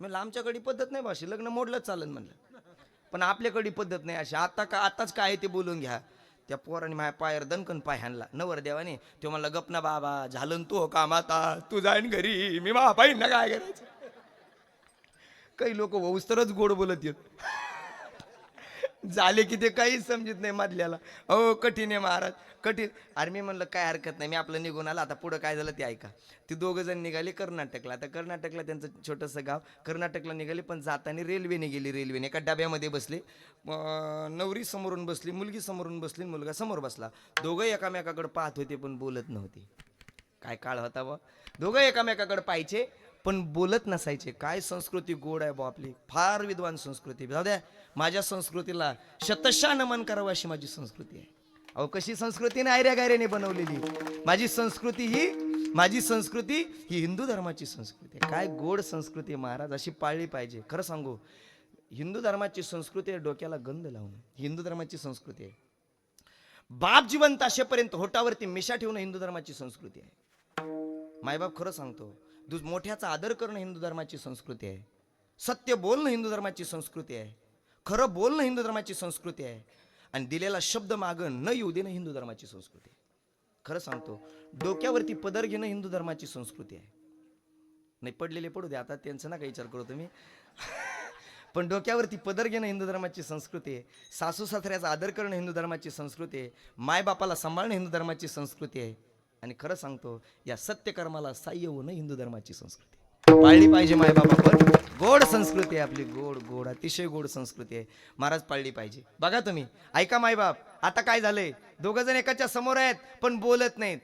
म्हणलं आमच्याकडे पद्धत नाही भाषे, लग्न मोडलंच चालन म्हणलं, पण आपल्याकडे पद्धत नाही अशी. आताच काय ते बोलून घ्या. त्या पोराने माझ्या पायावर दणकन पाय हाणला नवरदेवाने. तो म्हणला गपना बाबा झालं तो काम, आता तू जाईन घरी, मी मा पाहिन ना काय करायचं. काही लोक वौस्तरच गोड बोलत येत झाले की ते काहीच समजत नाही मधल्याला. हो कठीण आहे महाराज, कठीण. अरे मी म्हणलं काय हरकत नाही, मी आपलं निघून आलं. आता पुढं काय झालं ते ऐका. ते दोघं जण निघाले कर्नाटकला. आता कर्नाटकला त्यांचं छोटंसं गाव. कर्नाटकला निघाले, पण जाताना रेल्वेने गेली. रेल्वेने एका डब्यामध्ये बसले. नवरी समोरून बसली, मुलगी समोरून बसली, मुलगा समोर बसला. दोघं एकामेकाकडे पाहत होते पण बोलत नव्हते. काय काळ होता बा. दोघं एकामेकाकडे पाहायचे पण बोलत नसायचे. काय संस्कृती गोड आहे बा आपली, फार विद्वान संस्कृती. जाऊ द्या, माझ्या संस्कृतीला शतशः नमन करावं अशी माझी संस्कृती आहे. अहो कशी संस्कृती नाही आयऱ्या गायऱ्याने बनवलेली. माझी संस्कृती ही हिंदू धर्माची संस्कृती आहे. काय गोड संस्कृती महाराज, अशी पाळली पाहिजे. खरं सांगू, हिंदू धर्माची संस्कृती आहे डोक्याला गंध लावणं. हिंदू धर्माची संस्कृती आहे बाप जिवंत असेपर्यंत होटावरती मिशा ठेवणं. हिंदू धर्माची संस्कृती आहे. मायबाप खरं सांगतो, मोठ्याचा आदर करणं हिंदू धर्माची संस्कृती आहे. सत्य बोलणं हिंदू धर्माची संस्कृती आहे. खरं बोलणं हिंदू धर्माची संस्कृती आहे. आणि दिलेला शब्द मागं न येऊ देणं हिंदू धर्माची संस्कृती आहे. खरं सांगतो, डोक्यावरती पदर घेणं हिंदू धर्माची संस्कृती आहे. नाही पडलेले पडू दे, आता त्यांचं नका विचार करू तुम्ही. पण डोक्यावरती पदर घेणं हिंदू धर्माची संस्कृती आहे. सासू सासऱ्याचा आदर करणं हिंदू धर्माची संस्कृती आहे. मायबापाला सांभाळणं हिंदू धर्माची संस्कृती आहे. आणि खरं सांगतो, या सत्यकर्माला साह्य होणं हिंदू धर्माची संस्कृती आहे. पाळली पाहिजे मायबापा, पण गोड संस्कृती आहे आपली, गोड गोड अतिशय गोड संस्कृती आहे. महाराज पाळली पाहिजे. बघा तुम्ही, ऐका मायबाप, आता काय झालंय, दोघं जण एकाच्या समोर आहेत पण बोलत नाहीत,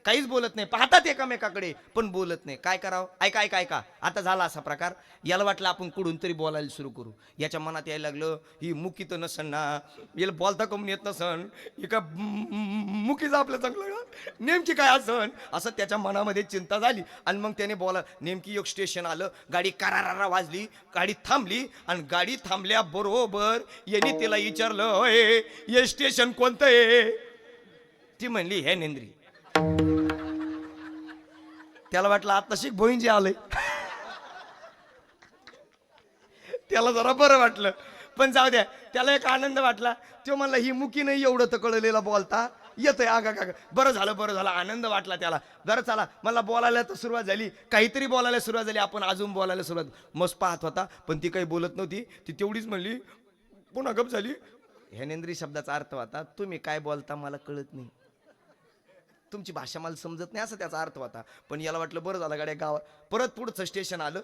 काहीच बोलत नाही, पाहतात एकामेकाकडे पण बोलत नाही. काय करावं? ऐका ऐका ऐका, आता झाला असा प्रकार. याला वाटलं आपण कुठून तरी बोलायला सुरू करू. याच्या मनात यायला लागलं, ही मुकी तर नसन ना, याला बोलता कमून येत नसन, ही का मुकीचं आपलं चांगलं नेमकी काय असन, असं त्याच्या मनामध्ये चिंता झाली. आणि मग त्याने बोला, नेमकी एक स्टेशन आलं, गाडी करारा वाजली, गाडी थांबली, आणि गाडी थांबल्याबरोबर याने तिला विचारलं, होय हे स्टेशन कोणतं आहे? ती म्हणली हे नेंद्री. त्याला वाटलं आता शिक भोईंजी आलंय. त्याला जरा बरं वाटलं, पण जाऊ द्या, त्याला एक आनंद वाटला. तो म्हणला ही मुकी नाही एवढं तर कळलेला बोलता येतंय. आगा का बरं झालं, आनंद वाटला त्याला. बरं चला, मला बोलायला तर सुरुवात झाली, काहीतरी बोलायला सुरुवात झाली, आपण अजून बोलायला सुरुवात. मस्त पाहत होता, पण ती काही बोलत नव्हती. ती तेवढीच म्हणली, पुन्हा गप झाली. ह्यानेंद्री शब्दाचा अर्थ होता, तुम्ही काय बोलता मला कळत नाही, तुमची भाषा मला समजत नाही, असं त्याचा अर्थ होता. पण याला वाटलं बरं झालं, गाड्या गावात. परत पुढचं स्टेशन आलं,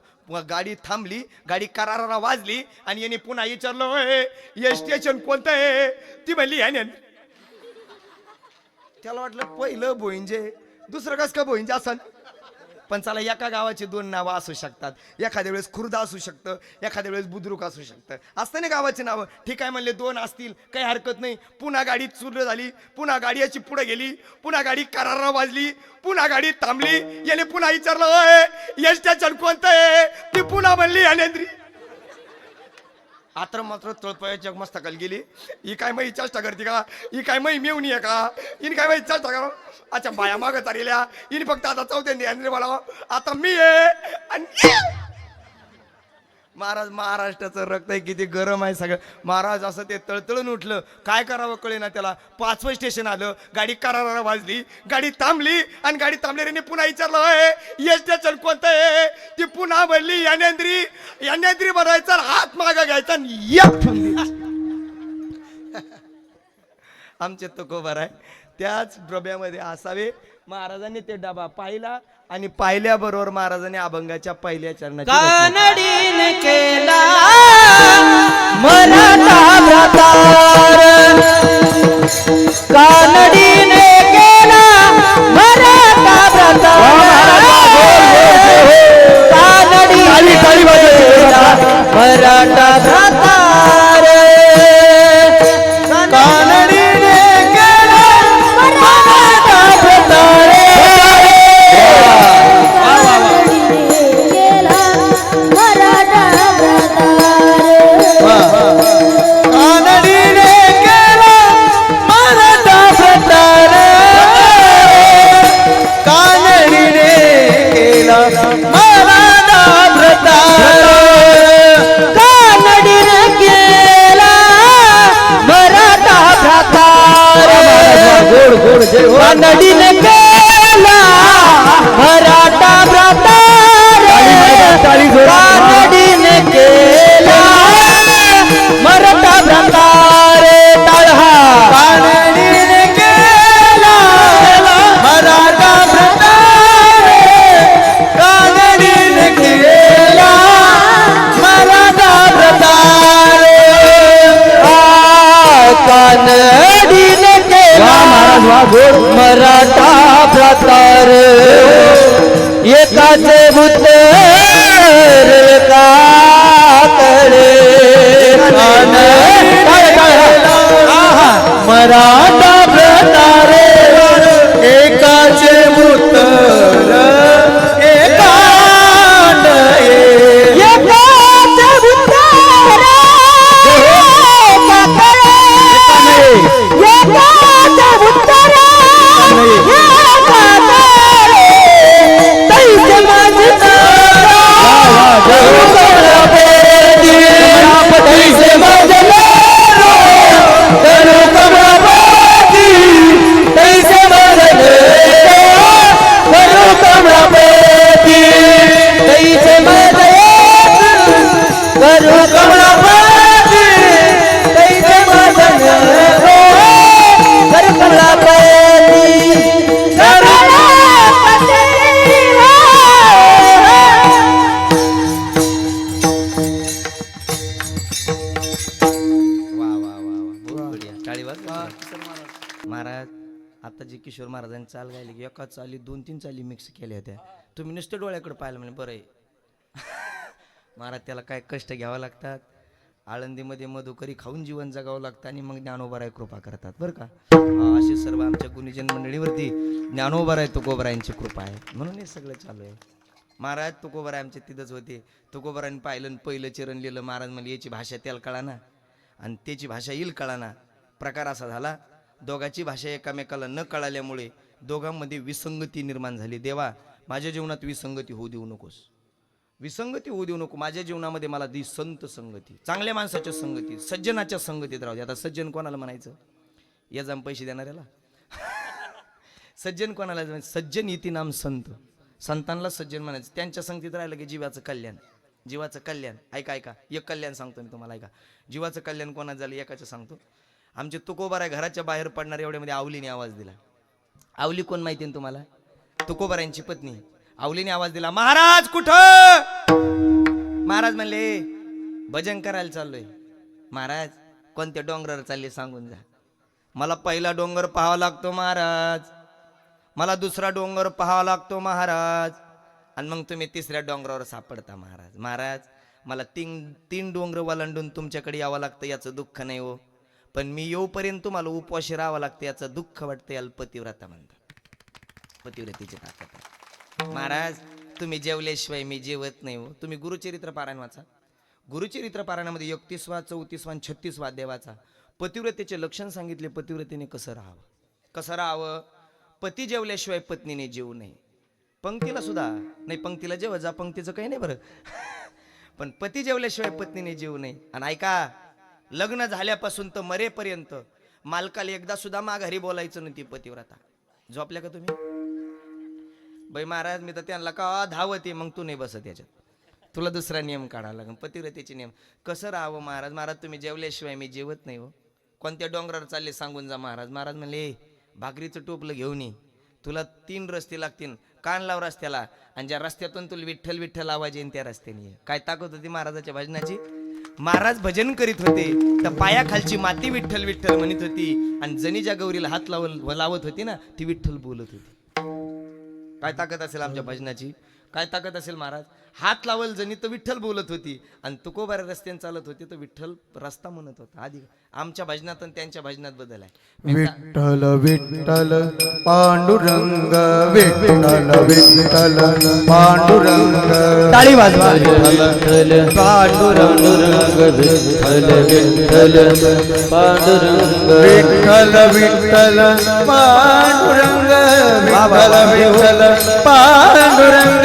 गाडी थांबली, गाडी करारा वाजली, आणि याने पुन्हा विचारलं, होय हे स्टेशन कोणतं आहे? ती म्हणली ह्याने. त्याला वाटलं पहिलं भोईंजे, दुसरं कस का भोईंजे असं. पण चला, एका गावाची दोन नावं असू शकतात. एखाद्या वेळेस खुर्दा असू शकतं, एखाद्या वेळेस बुद्रुक असू शकतं, असतं ना गावाची नावं. ठीक आहे म्हणले, दोन असतील, काही हरकत नाही. पुन्हा गाडी सुरू झाली, पुन्हा गाडी याची पुढे गेली, पुन्हा गाडी करारा वाजली, पुन्हा गाडी थांबली. याने पुन्हा विचारलं, होय हे स्टेशन कोणतं आहे? ती पुन्हा म्हणली ह्यानेंद्री. आत्र मात्र तळपयाच्या मस्तकाला गेली. ही काय मग चेष्टा करते का? ही काय मग मेवणी आहे का? हिने काय मग चेष्टा करा? अच्छा, बाया मागत आलेल्या, हिने फक्त आता चौथ्यांदा मला आता मी आहे. आणि महाराज, महाराष्ट्राचं रक्त आहे, किती गरम आहे सगळं. महाराज असं ते तळतळून उठलं, काय करावं कळेना त्याला. पाचवं स्टेशन आलं, गाडी करारा वाजली, गाडी थांबली, आणि गाडी थांबल्याने पुन्हा विचारलं, होय हे स्टेशन कोणतं आहे? ती पुन्हा म्हणली यानेंद्री. यानेंद्री बनायचा, हात मागा घ्यायचा, आमचे तुकोबर आहे त्याच डब्यामध्ये असावे. महाराजांनी ते डबा पाहिला, आणि पाहिल्याबरोबर महाराजांनी अभंगाच्या पहिल्या चरणाची कानडीने केला मराठा प्रतार, कानडीने केला मराठा प्रतार, कानडीने केला मराठा प्रतार, कानडीने केला मराठा प्रतार. कानडीने केला मराठा प्रतार, कानडीने केला मराठा प्रतार. टाळहा. कानडीने केला मराठा प्रतार, कानडीने केला मराठा प्रतार. कानडीने केला मराठा प्रतार, एकाचे उत्तर एकाकडे. मराठा प्रतार, एकाचे उत्तर एकाकडे, एकाचे उत्तर एकाचे उत्तर तैसे माझे तैसे माझे आता जे किशोर महाराजांनी चाल गायली की एका चाली 2-3 चाली मिक्स केल्या होत्या. तुम्ही नुसतं डोळ्याकडे पाहिलं म्हणजे बरं आहे. महाराज त्याला काय कष्ट घ्यावं लागतात. आळंदीमध्ये मधुकरी खाऊन जीवन जगावं लागतं आणि मग ज्ञानोबाराय कृपा करतात बरं का. असे सर्व आमच्या गुणीजन मंडळीवरती ज्ञानोबाराय तुकोबारायांची कृपा आहे म्हणून हे सगळं चालू आहे. महाराज तुकोबाराय आमचे तिथंच होते. तुकोबारायांनी पाहिलं पहिलं चरण लिहिलं. महाराज म्हणजे याची भाषा त्याला कळाना आणि त्याची भाषा येईल कळाना. प्रकार असा झाला दोघांची भाषा एकामेकाला न कळाल्यामुळे दोघांमध्ये विसंगती निर्माण झाली. देवा माझ्या जीवनात विसंगती होऊ देऊ नकोस. विसंगती होऊ देऊ नको. माझ्या जीवनामध्ये मला दी संत संगती, चांगल्या माणसाच्या संगती, सज्जनाच्या संगतीत राहू दे. आता सज्जन कोणाला म्हणायचं? या जाम पैसे देणाऱ्याला. सज्जन कोणाला? सज्जन इति नाम संत. संतांना सज्जन म्हणायचं. त्यांच्या संगतीत राहिलं की जीवाचं कल्याण. जीवाचं कल्याण. ऐका ऐका एक कल्याण सांगतो मी तुम्हाला. ऐका जीवाचं कल्याण कोणाचं झालं एकाचं सांगतो. आमचे तुकोबाराय घराच्या बाहेर पडणार एवढ्यामध्ये आवलीने आवाज दिला. आवली कोण माहिती ना तुम्हाला? तुकोबारायांची पत्नी. आवलीने आवाज दिला, महाराज कुठं? महाराज म्हणले भजन करायला चाललोय. महाराज कोणत्या डोंगरावर चालले सांगून जा. मला पहिला डोंगर पाहावा लागतो महाराज, मला दुसरा डोंगर पाहावा लागतो महाराज, आणि मग तुम्ही तिसऱ्या डोंगरावर सापडता महाराज. महाराज मला तीन डोंगर वलांडून तुमच्याकडे यावं लागतं याचं दुःख नाही हो, पण मी येऊपर्यंत तुम्हाला उपवाशी राहावं लागतं याचं दुःख वाटतं. याला पतिव्रता म्हणतात. पतिव्रतेची ताकद आहे. महाराज तुम्ही जेवल्याशिवाय मी जेवत नाही हो. तुम्ही गुरुचरित्र पारायण वाचा. गुरुचरित्र पारायणामध्ये 31वा 34वा आणि 36वा देवाचा पतिव्रतेचे लक्षण सांगितले. पतिव्रतेने कसं राहावं, कसं राहावं. पती जेवल्याशिवाय पत्नीने जेवू नये. पंक्तीला सुद्धा नाही, पंक्तीला जेव्हा जा, पंक्तीचं काही नाही बरं. पण पती जेवल्याशिवाय पत्नीने जेवू नये. आणि ऐका लग्न झाल्यापासून तर मरेपर्यंत मालकाला एकदा सुद्धा माघारी बोलायचं नाही. ती पतिव्रता. झोपल्या का तुम्ही? बाई महाराज मी तर त्यांना का धावते. मग तू नाही बसत याच्यात, तुला दुसरा नियम काढावा लागेल. पतिव्रतेचे नियम कसं राहावं महाराज. महाराज तुम्ही जेवल्याशिवाय मी जेवत नाही हो. कोणत्या डोंगरावर चालले सांगून जा महाराज. महाराज म्हणले भाकरीचं टोपलं घेऊन ये, तुला 3 रस्ते लागतील, कान लाव रस्त्याला, आणि ज्या रस्त्यातून तुला विठ्ठल विठ्ठल आवाज येईन त्या रस्त्याने ये. काय ताकद होती महाराजाच्या भजनाची. महाराज भजन करीत होते तर पायाखालची माती विठ्ठल विठ्ठल म्हणत होती, आणि जणीच्या गौरीला हात लावत होती ना ती विठ्ठल बोलत होती. काय ताकद असेल आमच्या भजनाची, काय ताकद असेल महाराज. हात लावल जणी तर विठ्ठल बोलत होती, आणि तुकोबारा रस्त्याने चालत होती तर विठ्ठल रस्ता म्हणत होता. आधी आमच्या भजनात आणि त्यांच्या भजनात बदल आहे. विठ्ठल विठ्ठल पांडुरंग, विठ्ठल विठ्ठल पांडुरंग. टाळी वाजवा. विठ्ठल पांडुरंग, विठ्ठल विठ्ठल पांडुरंग, विठ्ठल विठ्ठल पांडुरंग, विठ्ठल विठ्ठल पांडुरंग. विठ्ठल पांडुरंग,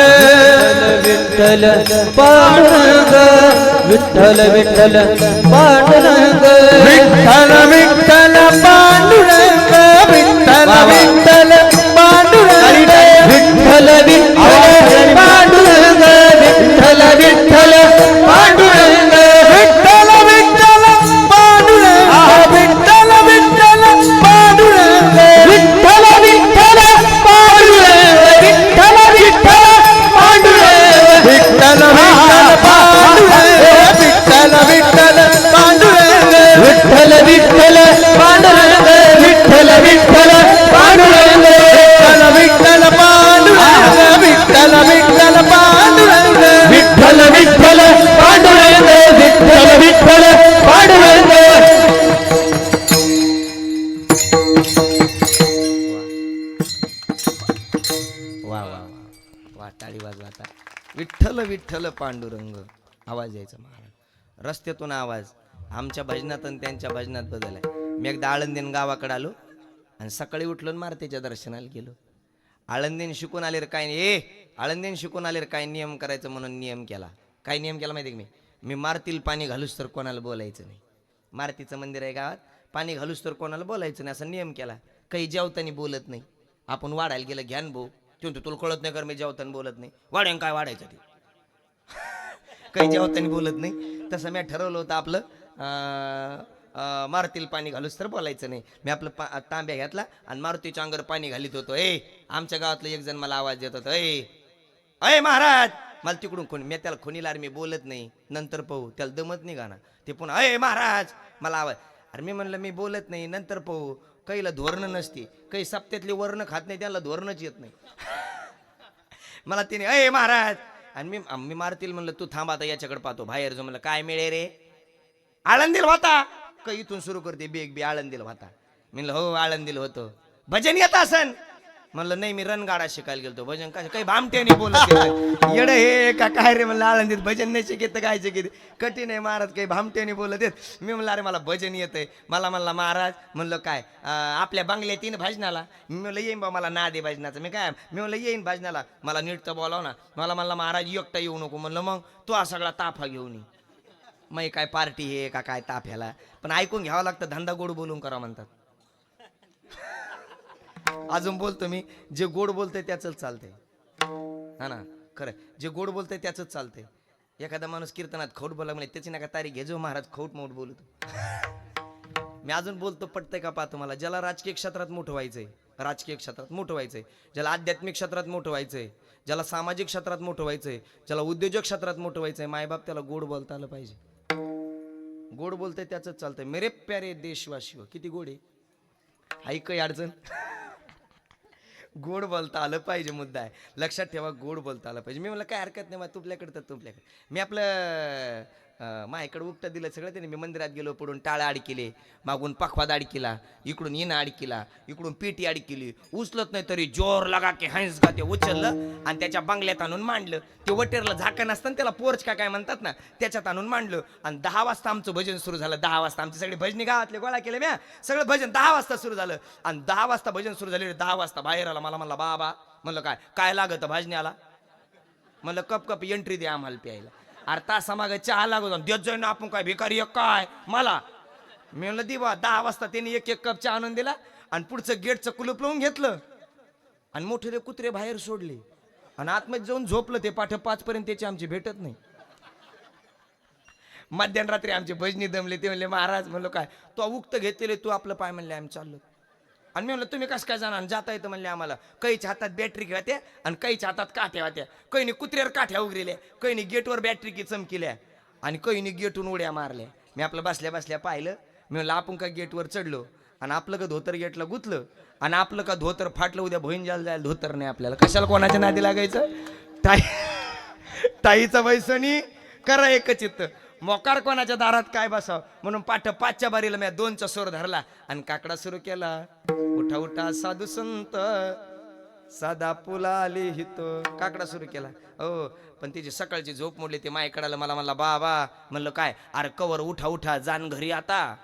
विठ्ठल विठ्ठल पांडुरंग, विठ्ठल विठ्ठल पांडुरंग, विठ्ठल विठ्ठल पांडुरंग, विठ्ठल विठ्ठल पांडुरंग, विठ्ठल विठ्ठल पांडुरंग, विठ्ठल विठ्ठल पांडुरंग, विठ्ठल विठ्ठल पांडुरंग, विठ्ठल विठ्ठल पांडुरंग, विठ्ठल विठ्ठल पांडुरंग, विठ्ठल विठ्ठल पांडुरंग, विठ्ठल विठ्ठल पांडुरंग, विठ्ठल विठ्ठल पांडुरंग, विठ्ठल विठ्ठल पांडुरंग, विठ्ठल विठ्ठल पांडुरंग, विठ्ठल विठ्ठल पांडुरंग, विठ्ठल विठ्ठल पांडुरंग, विठ्ठल विठ्ठल पांडुरंग. वा वा वा वा. टाळी वाजवा आता. विठ्ठल विठ्ठल पांडुरंग आवाज यायचा महाराज. रस्त्यातून आवाज. आमच्या भजनात आणि त्यांच्या भजनात बदल आहे. मी एकदा आळंदीन गावाकडे आलो आणि सकाळी उठलो आणि मारुतीच्या दर्शनाला गेलो. आळंदीन शिकून आले रे काय नाही. आळंदीन शिकून आले रे काय नियम करायचं म्हणून नियम केला. काय नियम केला माहिती आहे का? मी मारुतीला पाणी घालूस तर कोणाला बोलायचं नाही. मारुतीचं मंदिर आहे गावात, पाणी घालूस तर कोणाला बोलायचं नाही असा नियम केला. काही जेवताना बोलत नाही. आपण वाढायला गेलं घ्यान भाऊ ते तुला कळत नाही कर मी जेवताना बोलत नाही. वाढेन काय वाढायचं ते. काही जेवताना बोलत नाही. तसं मी ठरवलं होतं आपलं मारुतीला पाणी घालूस तर बोलायचं नाही. मी आपलं तांब्या घेतला आणि मारुतीच्या अंगावर पाणी घालीत होतो. आमच्या गावातलं एक जण मला आवाज देत होता, अय महाराज. मला तिकडून कोणी, मी त्याला खोनीला मी बोलत नाही नंतर पाहू, त्याला दमत नाही गाणं. ते पुन्हा अय महाराज मला आवाज. अरे मी म्हणलं मी बोलत नाही नंतर पाहू. काहीला धोरणं नसते, काही सप्त्यातले वर्ण खात नाही, त्याला धोरणच येत नाही. मला तिने अय महाराज, आणि मी मारतील म्हणलं तू थांब आता याच्याकडे पाहतो बाहेर जो. म्हणलं काय मिळे रे? आळंदीला होता. काही इथून सुरू करते बेग बी आळंदीला होता. म्हणलं हो आळंदीला होतो. भजन येत असन? म्हणलं नाही मी रणगाडा शिकायला गेलतो. भजन काय काही भामट्याने बोलत येड हे का काय रे? म्हणलं आळंदीत भजन नाही शिकित काय शिकित? कठीण आहे महाराज, काही भामट्याने बोलत येत. मी म्हणलं अरे मला भजन येतंय. मला म्हणला महाराज. म्हणलं काय आपल्या बंगल्यात येईन भजनाला? मी म्हणलं येईन बा, मला नाद आहे भजनाचं. मी म्हणलं येईन भजनाला, मला नीट तर बोलाव ना. मला म्हणला महाराज एकटा येऊ नको. म्हणलं मग तू हा सगळा ताफा घेऊन ये. मग काय पार्टी हे का काय ताफ्याला? पण ऐकून घ्यावं लागतं, धंदा गोड बोलून करा म्हणतात. अजून बोलतो मी, जे गोड बोलतंय त्याच चालतंय. हा ना खरं, जे गोड बोलतंय त्याच चालतंय. एखादा माणूस कीर्तनात खोट बोला म्हणजे त्याची नका तारीख घे जो महाराज खोट मोठ बोलतो. मी अजून बोलतो पटतंय का पाहतो मला. ज्याला राजकीय क्षेत्रात मोठं व्हायचंय, राजकीय क्षेत्रात मोठं व्हायचंय, ज्याला आध्यात्मिक क्षेत्रात मोठं व्हायचंय, ज्याला सामाजिक क्षेत्रात मोठं व्हायचंय, ज्याला उद्योजक क्षेत्रात मोठं व्हायचंय, मायबाप त्याला गोड बोलता आलं पाहिजे. गोड बोलतंय त्याच चालतंय. मेरे प्यारे देशवासी, किती गोड आहे. हाय काही अडचण? गोड बोलता आलं पाहिजे, मुद्दा आहे. लक्षात ठेवा, गोड बोलता आलं पाहिजे. मी म्हणलं काय हरकत नाही, मग तुपल्याकडे तर तुपल्याकडे. मी आपलं माझ्याकडे उपटा दिलं सगळं त्याने. मी मंदिरात गेलो, पुढून टाळा आड केले, मागून पखवाद आड केला, इकडून इना आड केला, इकडून पेटी आड केली. उचलत नाही तरी जोर लगा की हंस का ते उचललं आणि त्याच्या बंगल्यात आणून मांडलं. ते वटेरला झाकण असतं त्याला पोर्च का काय म्हणतात ना, त्याच्यात आणून मांडलं. आणि 10 वाजता आमचं भजन सुरू झालं. 10 वाजता आमचे सगळे भजनी गावातले गोळा केले म्या. सगळं भजन 10 वाजता सुरू झालं. आणि 10 वाजता भजन सुरू झाले. 10 वाजता बाहेर आला. मला म्हणला बाबा. म्हणलं काय काय लागत भजन्याला? म्हणलं कप कप एंट्री दे आम्हाला प्यायला. अरे तासामाग चहा लागत देत जाईन आपण काय भिकारी काय मला? मी म्हणलं दिवा. 10 वाजता त्यांनी एक एक कप चहा आणून दिला आणि पुढचं गेटचं कुलूप लावून घेतलं आणि मोठे कुत्रे बाहेर सोडले आणि आतमध्ये जाऊन झोपलं. ते पाठ 5 पर्यंत त्याची आमची भेटत नाही. मध्यरात्री आमचे भजनी दमले. ते म्हणले महाराज. म्हणलं काय? तू उक्त घेतलेले, तू आपलं पाय. म्हणले आम्ही चाललो. आणि मी म्हणलं तुम्ही कसं काय जाणार? जाता येतं म्हणले आम्हाला. काहीच्या हातात बॅटरी होत्या आणि काहीच्या हातात काठ्या होत्या. काहीने कुत्र्यावर काठ्या उघडल्या, काहीने गेटवर बॅटरी की चमकिल्या आणि काहीने गेटून उड्या मारल्या. मी आपलं बसल्या बसल्या पाहिलं. मी म्हणलं आपण का गेटवर चढलो आणि आपलं का धोतर गेटला गुतलं आणि आपलं का धोतर फाटलं. उद्या भोईन जायला धोतर नाही आपल्याला. कशाला कोणाच्या नादी लागायचं? ताईचा वैसणी करा एकचित्त. मोकार कोणाच्या दारात काय बसाव म्हणून पाठ 5च्या बारीला मी 2चा सूर धरला आणि काकडा सुरू केला. उठा उठा साधू संत साधा पुला आली हितो. काकडा सुरू केला. हो पण तिची सकाळची झोप मोडली. ते मायकडाला मला म्हणला बाबा. म्हणलं काय? अरे कवर उठा उठा जाण घरी आता.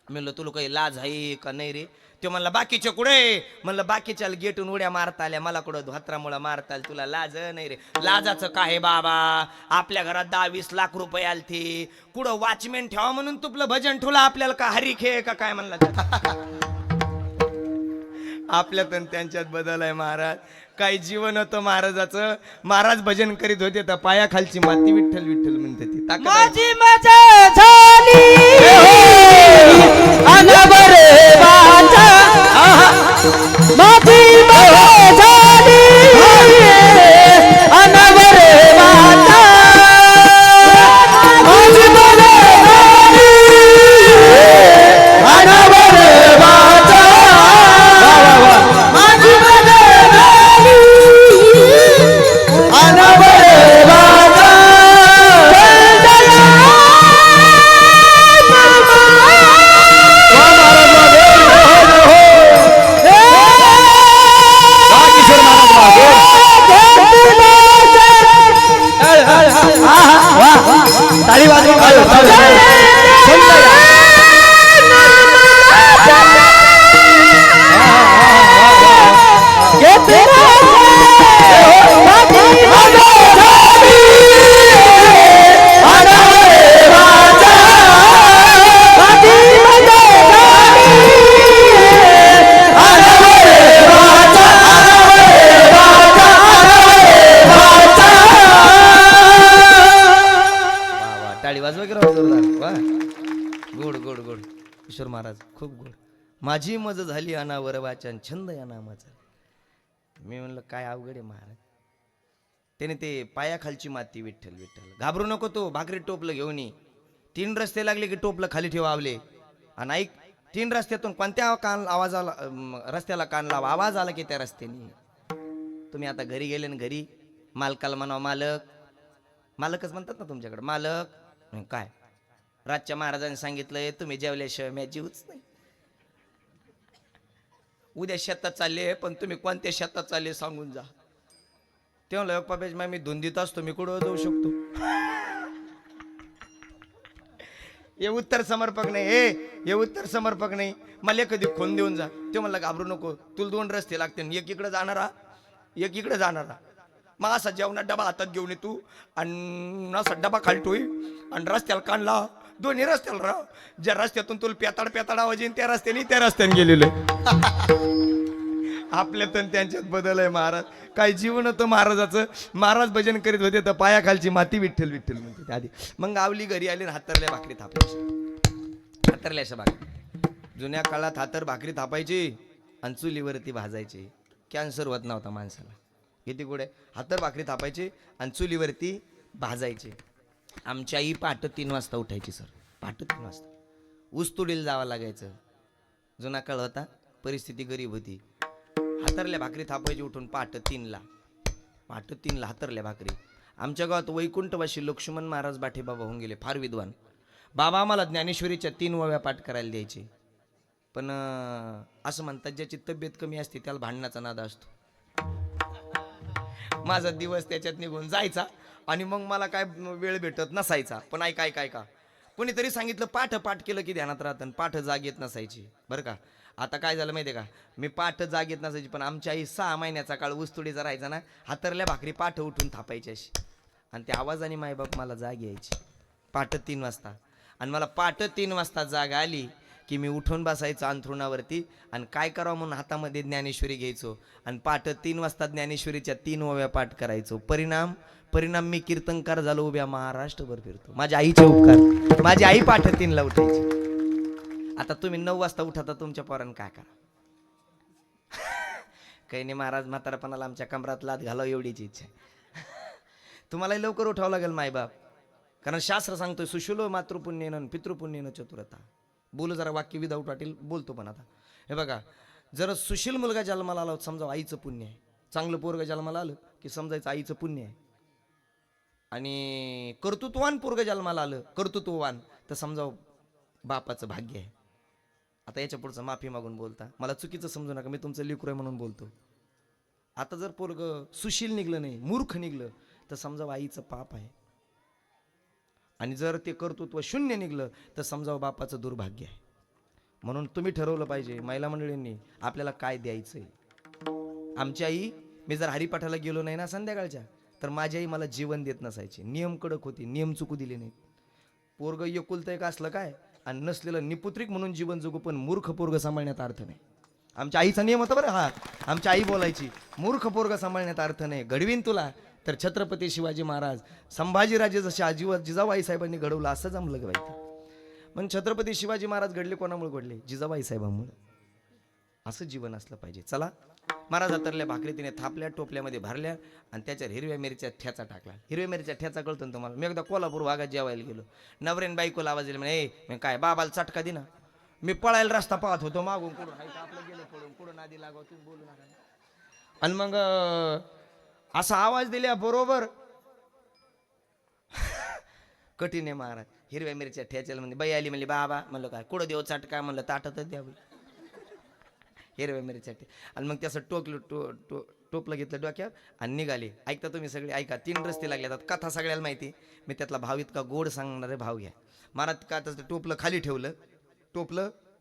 म्हणलं तुला काही लाज आहे का नाही रे? ते म्हणला बाकीचे कुठे? म्हणलं बाकीच्या गेटून उड्या मारता आल्या, मला कुठं धोत्रामुळं मारता आल्या. तुला लाज नाही रे? लाजाचं काय बाबा? आपल्या घरात 10-20 लाख रुपये आलते. कुठं वॉचमॅन ठेवा म्हणून तुपलं भजन ठुला आपल्याला का हरी खे का काय म्हणला? आपल्यातून त्यांच्यात बदल आहे महाराज. काही जीवन होतं महाराजाचं. महाराज भजन करीत होते तर पायाखालची माती विठ्ठल विठ्ठल म्हणते. ती ताकद आहे. माझी मजा झाली अनबरे वाचा. माझी मजा झाली अनबरे वाचा. माझी मजा झाली अनबरे वाचा. माझी मजा झाली अनबरे वाचा. ताली किशोर महाराज खूप गोड. माझी मज झाली अनावर वाचन छंद या नामाचा. मी म्हणलं काय अवघड आहे महाराज. त्याने ते पायाखालची माती विठ्ठल विठ्ठल. घाबरू नको तू भाकरी टोपलं घेऊन ये. 3 रस्ते लागले की टोपलं खाली ठेवा आवले. आणि ऐक तीन रस्त्यातून कोणत्या कान आवाजाला रस्त्याला कान लावा, आवाज आला की त्या रस्त्याने. तुम्ही आता घरी गेले ना, घरी मालकाला म्हणावं मालक, मालकच म्हणतात ना तुमच्याकडे, मालक काय रातच्या महाराजांनी सांगितलंय तुम्ही जेवल्याशिवाय मी जीवच नाही. उद्या शेतात चालले, पण तुम्ही कोणत्या शेतात चालले सांगून जा. ते म्हणलं पप्पाच मी धुंदीत असतो, मी कुठं जाऊ शकतो. हे उत्तर समर्पक नाही, हे उत्तर समर्पक नाही. मला कधी खोन देऊन जा. ते म्हणलं घाबरू नको, तुला 2 रस्ते लागते, एक इकडे जाणारा, एक इकडे जाणारा. मग असा जेवणात डबा हातात घेऊन ये तू, आणि असा डबा खालतोय आणि रस्त्याला काढला, दोन्ही रस्त्याला राह. ज्या रस्त्यातून तुला पेताड आवाज येईन त्या रस्त्याने गेलेलं. आपल्यातून त्यांच्यात बदल आहे महाराज. काय जीवन होतं महाराजाचं. महाराज भजन करीत होते तर पायाखालची माती विठ्ठल विठ्ठल म्हणते आधी. मग आवली घरी आली, हातरल्या भाकरी थापायची. हातरल्या अशा भाकरी जुन्या काळात हातर भाकरी थापायची आणि चुलीवरती भाजायची. कॅन्सर होत नव्हता माणसाला. किती गोड आहे. हातर भाकरी थापायची आणि चुलीवरती भाजायचे. आमची आई पहाटे 3 वाजता उठायची सर. पहाटे 3 वाजता ऊसतोडीला जावं लागायचं. जुना काळ होता, परिस्थिती गरीब होती. हातरल्या भाकरी थापायची उठून पहाटे 3ला. पहाटे 3ला हातरल्या भाकरी. आमच्या गावात वैकुंठवासी लक्ष्मण महाराज बाठे बाबा होऊन गेले, फार विद्वान बाबा. आम्हाला ज्ञानेश्वरीच्या 3 ओव्या पाठ करायला द्यायचे. पण असं म्हणतात ज्याची तब्येत कमी असते त्याला भांडणाचा नाद असतो. माझा दिवस त्याच्यात निघून जायचा आणि मग मला काय वेळ भेटत नसायचा. पण ऐका का कोणीतरी सांगितलं पाठ केलं की ध्यानात राहतं. पाठ जाग येत नसायची बरं का. आता काय झालं माहिती आहे का, मी पाठ जाग येत नसायची, पण आमच्या आई 6 महिन्याचा काळ ऊसतोडीचा राहायचा ना, हातरल्या भाकरी पाठ उठून थापायची अशी. आणि त्या आवाजाने मायबाप मला जाग यायची पहाटे 3 वाजता. आणि मला पहाटे 3 वाजता जाग आली की मी उठून बसायचो अंथरुणावरती आणि काय करावं म्हणून हातामध्ये ज्ञानेश्वरी घ्यायचो आणि पहाटे 3 वाजता ज्ञानेश्वरीच्या 3 ओव्या पाठ करायचो. परिणाम मी कीर्तनकार झालो, उभ्या महाराष्ट्रभर फिरतो. माझ्या आईचे उपकार. माझी आई पहाटे 3ला उठायची. आता तुम्ही 9 वाजता उठा तर तुमच्या पोरांनी काय करा. काही नाही महाराज, म्हातारपणाला आमच्या कमरात लात घालावं एवढीच इच्छा आहे. तुम्हालाही लवकर उठावं लागेल मायबाप. कारण शास्त्र सांगतोय सुशुलो मातृपुण्येन पितृपुण्येन चतुरता. बोलू जरा वाक्य विदाऊट वाटेल बोलतो. पण आता हे बघा, जर सुशील मुलगा जन्माला आला समजा आईचं पुण्य आहे. चांगलं पोरग जन्माला आलं की समजायचं आईचं पुण्य आहे. आणि कर्तृत्ववान पोरग जन्माला आलं, कर्तृत्ववान, तर समजावं बापाचं भाग्य आहे. आता याच्या पुढचं माफी मागून बोलता, मला चुकीचं समजू नका, मी तुमचं लेकरू आहे म्हणून बोलतो. आता जर पोरग सुशील निघलं नाही, मूर्ख निघलं, तर समजावं आईचं पाप आहे. आणि जर ते कर्तृत्व शून्य निघलं तर समजावं बापाचं दुर्भाग्य आहे. म्हणून तुम्ही ठरवलं पाहिजे महिला मंडळींनी आपल्याला काय द्यायचंय. आमची आई, मी जर हरिपाठाला गेलो नाही ना संध्याकाळच्या, तर माझी आई मला जेवण देत नसायची. नियम कडक होती, नियम चुकू दिले नाहीत. पोरग एकुलतं एक असलं काय आणि नसलेलं निपुत्रिक म्हणून जीवन जगू, पण मूर्ख पोरग सांभाळण्यात अर्थ नाही. आमच्या आईचा नियम होता बरं हा. आमच्या आई बोलायची, मूर्ख पोरग सांभाळण्यात अर्थ नाही. घडवीन तुला तर छत्रपती शिवाजी महाराज, संभाजीराजे जसे जिजाबाई साहेबांनी घडवलं असं जमलं ग बाई. पण छत्रपती शिवाजी महाराज घडले कोणामुळे घडले? जिजाबाई साहेबांमुळे. असं जीवन असलं पाहिजे. चला, महाराज हातरल्या भाकरी तिने थापल्या, टोपल्यामध्ये भरल्या आणि त्याच्यावर हिरव्या मिरच्या ठ्याचा टाकला. हिरव्या मिरच्या ठ्याचा कळतो ना तुम्हाला. मी एकदा कोल्हापूर भागात जेवायला गेलो, नवरेन बायकोला आवाज दिला, म्हणे मी काय बाबाला चटका दिना. मी पळायला रस्ता पाहत होतो मागून, कुठून आपलं गेलं पळून, कुठून आधी लागव, तुम्ही बोलू नका. आणि मग असा आवाज दिल्या बरोबर कठीण आहे महाराज. हिरव्या मिरच्या ठेचायला म्हणजे बाई आली, म्हणली बाबा. म्हणलं काय कुठं देऊ चटका? म्हणलं ताटातच द्यावं हिरव्या मिरच्या. आणि मग त्याचं टोपलं घेतलं डोक्यात आणि निघाले. ऐकता तुम्ही सगळे ऐका, 3 रस्ते लागले. आता कथा सगळ्याला माहिती, मी त्यातला भाव इतका गोड सांगणारे भाव घ्या. महाराज का तसं टोपलं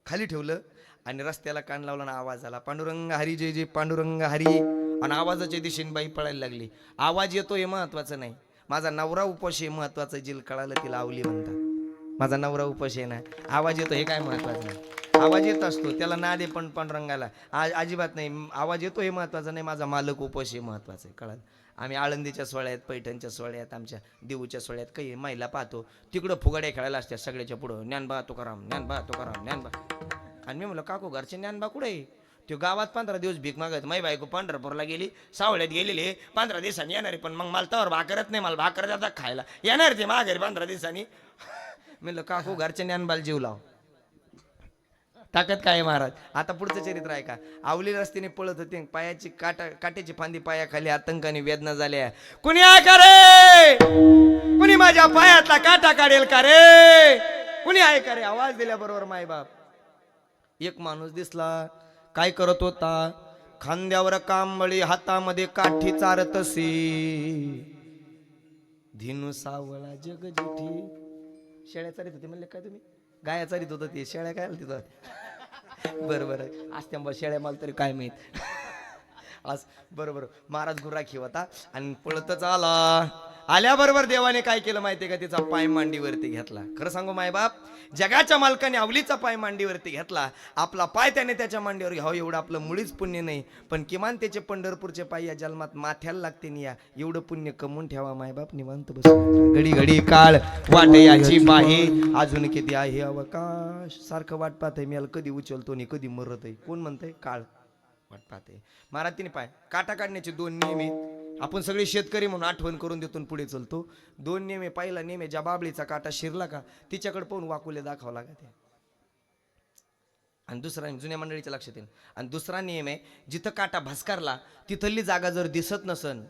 खाली ठेवलं आणि रस्त्याला कान लावला ना आवाज आला, पांडुरंग हरी जय जय पांडुरंग हरी. आणि आवाजाच्या दिशेने बाई पळायला लागली. आवाज येतो हे महत्वाचं नाही, माझा नवरा उपाशी आहे महत्वाचं. जिल कळालं तिला आवली म्हणतात. माझा नवरा उपाशी आहे ना, आवाज येतो हे काय महत्वाचं नाही. आवाज येत असतो त्याला नादे, पण पांडुरंगाला अजिबात नाही. आवाज येतो हे महत्वाचं नाही, माझा मालक उपाशी महत्वाचं आहे. कळालं. आम्ही आळंदीच्या सोहळ्यात, पैठणच्या सोहळ्यात, आमच्या देऊच्या सोहळ्यात काही महिला पाहतो, तिकडं फुगड्या खेळायला असतात सगळ्याच्या पुढं, ज्ञानबा तुकाराम, ज्ञानबा तुकाराम, ज्ञानबा. आणि मी म्हणलं काकू घरचे ज्ञानबा कुठे आहे? तो गावात 15 दिवस भीक मागत. माई बायको पंढरपूरला गेली, सावळ्यात गेलेली, 15 दिवसांनी येणार आहे. पण मग मला तर भाकरत नाही, मला भाकर जातात खायला, येणार ते माघारी 15 दिवसांनी. म्हणलं काकू घरच्या ज्ञानबाला जीव लाव. ताकद काय आहे महाराज. आता पुढचं चरित्र आहे का. आवली रस्त्याने पळत होते, पायाची काट्याची फांदी पायाखाली आतंकाने वेदना झाल्या. कुणी आहे का रे, कुणी माझ्या पायातला काटा काढेल का रे, कुणी आहे का रे. आवाज दिल्याबरोबर मायबाप एक माणूस दिसला. काय करत होता, खांद्यावर कांबळी हातामध्ये काठी चारतसी. धिनू सावळा जग जेठी. शेळ्या चारित होते म्हणले काय तुम्ही, गाया चारित होत ते शेळ्या काय तिथं. बरोबर असत्या शेळ्या मला तरी काय माहित. आज बरोबर महाराज गुराखी होता आणि पळतच आला. आल्याबरोबर देवाने काय केलं माहितीये का, तिचा पाय मांडीवरती घेतला. खरं सांगू मायबाप, जगाच्या मालकाने आवलीचा पाय मांडीवरती घेतला. आपला पाय त्याने त्याच्या मांडीवर घ्यावं एवढं आपलं मुळीच पुण्य नाही, पण किमान त्याचे पंढरपूरचे पाय या जन्मात माथ्याला लागते नि या एवढं पुण्य कमवून ठेवा मायबाप. निवांत बसून घडी घडी काळ वाट याची बाहे, अजून किती आहे अवकाश. सारखं वाट पाहतंय मी कधी उचलतो नि कधी मरत आहे. कोण म्हणतंय, काळ वाट पाहते. महाराज तिने पाय काटा काढण्याचे 2 नियम आहेत. आपण सगळे शेतकरी म्हणून आठवण करून देतो पुढे चलतो. 2 नियम आहे. पहिला नियम आहे, ज्या बाबळीचा काटा शिरला का तिच्याकडे पाहून वाकुले दाखवा लागते. आणि दुसरा जुन्या मंडळीच्या लक्षात येईल. आणि दुसरा नियम आहे, जिथं काटा भस्कारला तिथली जागा जर दिसत नसन,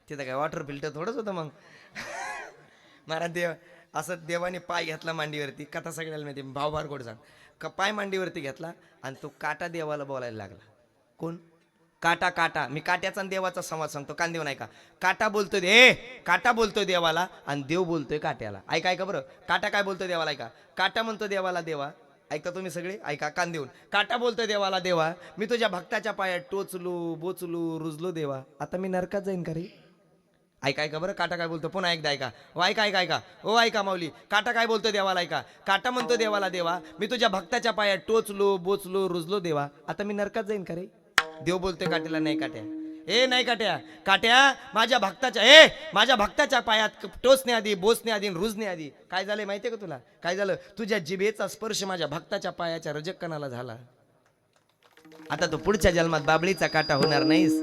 तिथं काय वॉटर फिल्टर थोडंच होतं मग. महाराज देव असं देवाने पाय घेतला मांडीवरती. कथा सगळ्याला माहिती, भाव भार गोड सांग. पाय मांडीवरती घेतला आणि तो काटा देवाला बोलायला लागला. कोण, काटा. काटा मी काट्याचा आणि देवाचा संवाद सांगतो, कान देव नाही का. काटा बोलतोय काटा बोलतोय देवाला आणि देव बोलतोय काट्याला. ऐका बरं, काटा काय बोलतोय देवाला ऐका. काटा म्हणतो देवाला, देवा ऐकता तुम्ही सगळे ऐका कान देऊन. काटा बोलतोय देवाला, देवा मी तुझ्या भक्ताच्या पायात टोचलो बोचलो रुजलो देवा, आता मी नरकात जाईन का रे. ऐका बरं, काटा काय बोलतो, पुन्हा एकदा ऐका. ओ ऐका ओ ऐका माऊली. काटा काय बोलतो देवाला ऐका. काटा म्हणतो देवाला, देवा मी तुझ्या भक्ताच्या पायात टोचलो बोचलो रुजलो देवा, आता मी नरकात जाईन का रे. देव बोलतोय काट्याला, नाही काट्या, नाही काट्या माझ्या भक्ताच्या पायात टोचणे आधी बोचणे आधी रुजणे आधी काय झालंय माहितीये का तुला. काय झालं, तुझ्या जिभेचा स्पर्श माझ्या भक्ताच्या पायाच्या रजकणाला झाला. आता तो पुढच्या जन्मात बाबळीचा काटा होणार नाहीस.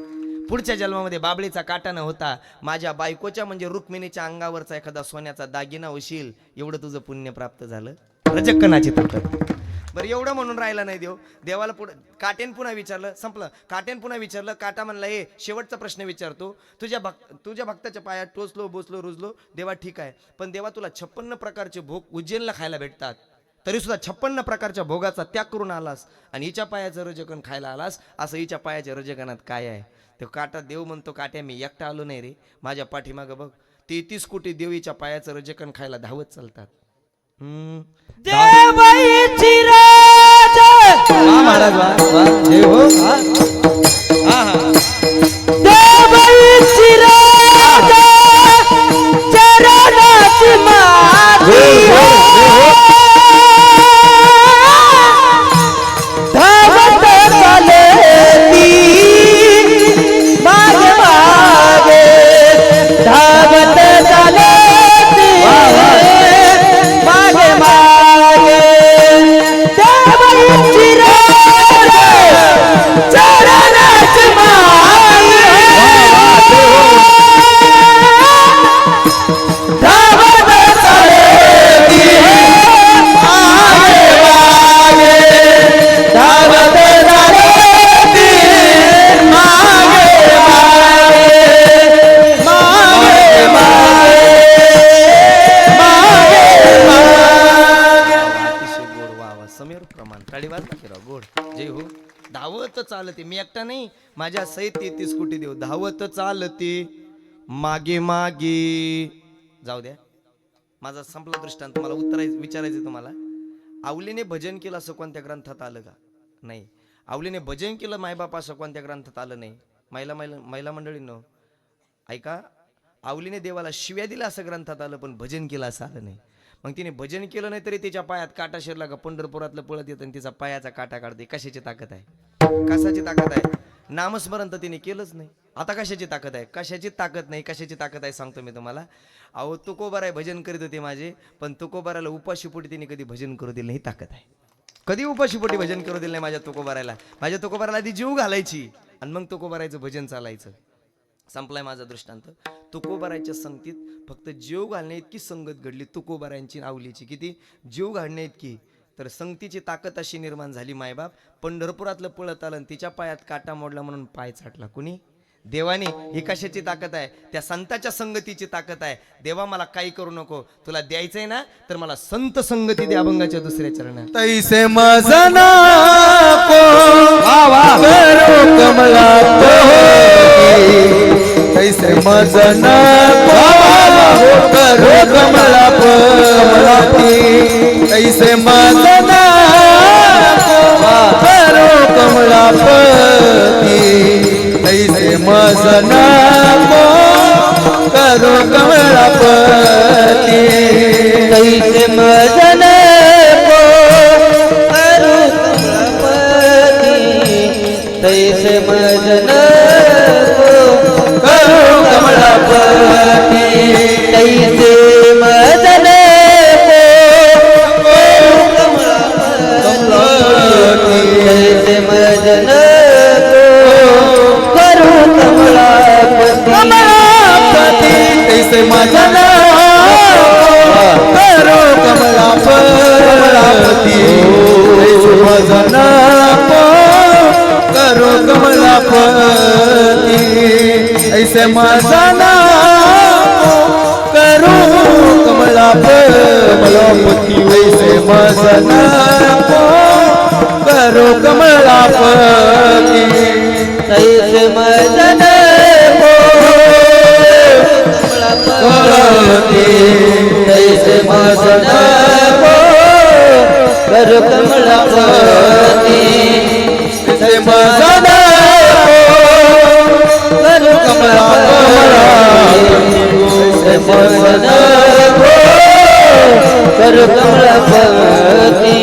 पुढच्या जन्मामध्ये बाबळीचा काटा न होता माझ्या बायकोच्या म्हणजे रुक्मिणीच्या अंगावरचा एखादा सोन्याचा दागिना होशील, एवढं तुझं पुण्य प्राप्त झालं. रजकणाची ताकद. बरं एवढं म्हणून राहिला नाही देव. देवाला पुढे काट्यान पुन्हा विचारलं, संपलं. काट्यान पुन्हा विचारलं. काटा म्हणला, शेवटचा प्रश्न विचारतो, तुझ्या भक्ताच्या पायात टोचलो बोचलो रुजलो देवा, ठीक आहे, पण देवा तुला 56 प्रकारचे भोग उज्जैनला खायला भेटतात, तरी सुद्धा 56 प्रकारच्या भोगाचा त्याग करून आलास आणि हिच्या पायाचं रजकण खायला आलास, असं हिच्या पायाच्या रजकणात काय आहे. तो काटा देव म्हणतो, काट्या मी एकटा आलो नाही रे, माझ्या पाठीमागं बघ 33 कोटी देवीच्या पायाचं रजकण खायला धावत चालतात. देवाईची राजा महाराज वा जय हो. देवाईची राजा चरणाची माती धावत चाले ती मागे मागे, धावत चाले ती मागे मागे. देवाईची राजा चरणाची माती धावत चाले ती मागे मागे, धावत चाले ती मागे मागे, मागे मागे. अतिशय गोड वा समीर प्रमाण टाळीवाज ना फिरा गोड. जय हो. धावत चालते, मी एकटा नाही, माझ्या सहित 33 कोटी देव धावत चालते मागे मागे. जाऊ द्या, माझा संपला दृष्टांत. मला उत्तर विचारायचं तुम्हाला. आवलीने भजन केलं असं कोणत्या ग्रंथात आलं का. नाही. आवलीने भजन केलं मायबाप असं कोणत्या ग्रंथात आलं नाही. महिला मंडळींनो ऐका, आवलीने देवाला शिव्या दिला असं ग्रंथात आलं, पण भजन केलं असं आलं नाही. मग तिने भजन केलं नाही तरी तिच्या पायात काटा शिरला का पंढरपुरातलं पळत येतं आणि तिचा पायाचा काटा काढते. कशाची ताकद आहे, कशाची ताकद आहे. नामस्मरण तर तिने केलंच नाही, आता कशाची ताकद आहे. कशाची ताकद नाही, कशाची ताकद आहे सांगतो मी तुम्हाला. अहो तुकोबाराय भजन करीत होते माझे, पण तुकोबाराला उपाशीपोटी तिने कधी भजन करू दिलं नाही. ताकद आहे. कधी उपाशीपोटी भजन करू दिलं नाही माझ्या तुकोबारायला. माझ्या तुकोबाराला आधी जीव घालायची आणि मग तुकोबारायचं भजन चालायचं. संपलाय माझा दृष्टांत. तुकोबारायच्या संगतीत फक्त जीव घालण्या इतकी संगत घडली तुकोबारायांची आवलीची. किती जीव घालण्या इतकी. तर संगतीची ताकद अशी निर्माण झाली. मायबाप पंढरपुरातलं पळत आलं आणि तिच्या पायात काटा मोडला म्हणून पाय चाटला. कुणी? देवाने. ही कशाची ताकद आहे? त्या संताच्या संगतीची ताकद आहे. देवा मला काही करू नको, तुला द्यायचंय ना तर मला संत संगती दे अभंगाच्या दुसऱ्या चरणात. तैसे मजना को करो कमला तैसे मजना को करो कमला तैसे मजना को करो कमला तैसे मजना को करो कमलापति तैसे मजना को करो कमलापति तैसे मजना को करो कमलापति तैसे मजना को करो कमलापति तैसे मजना कमलापति तैसे मजना करो कमलापति तैसे मजना करो कमलापति ऐसे मजना करो कमलापति ऐसे मजना करो कमलापति तैसे मजना तैसे मजना को करो कमलापति तैसे मजना को करो कमलापति तैसे मजना को करो कमलापति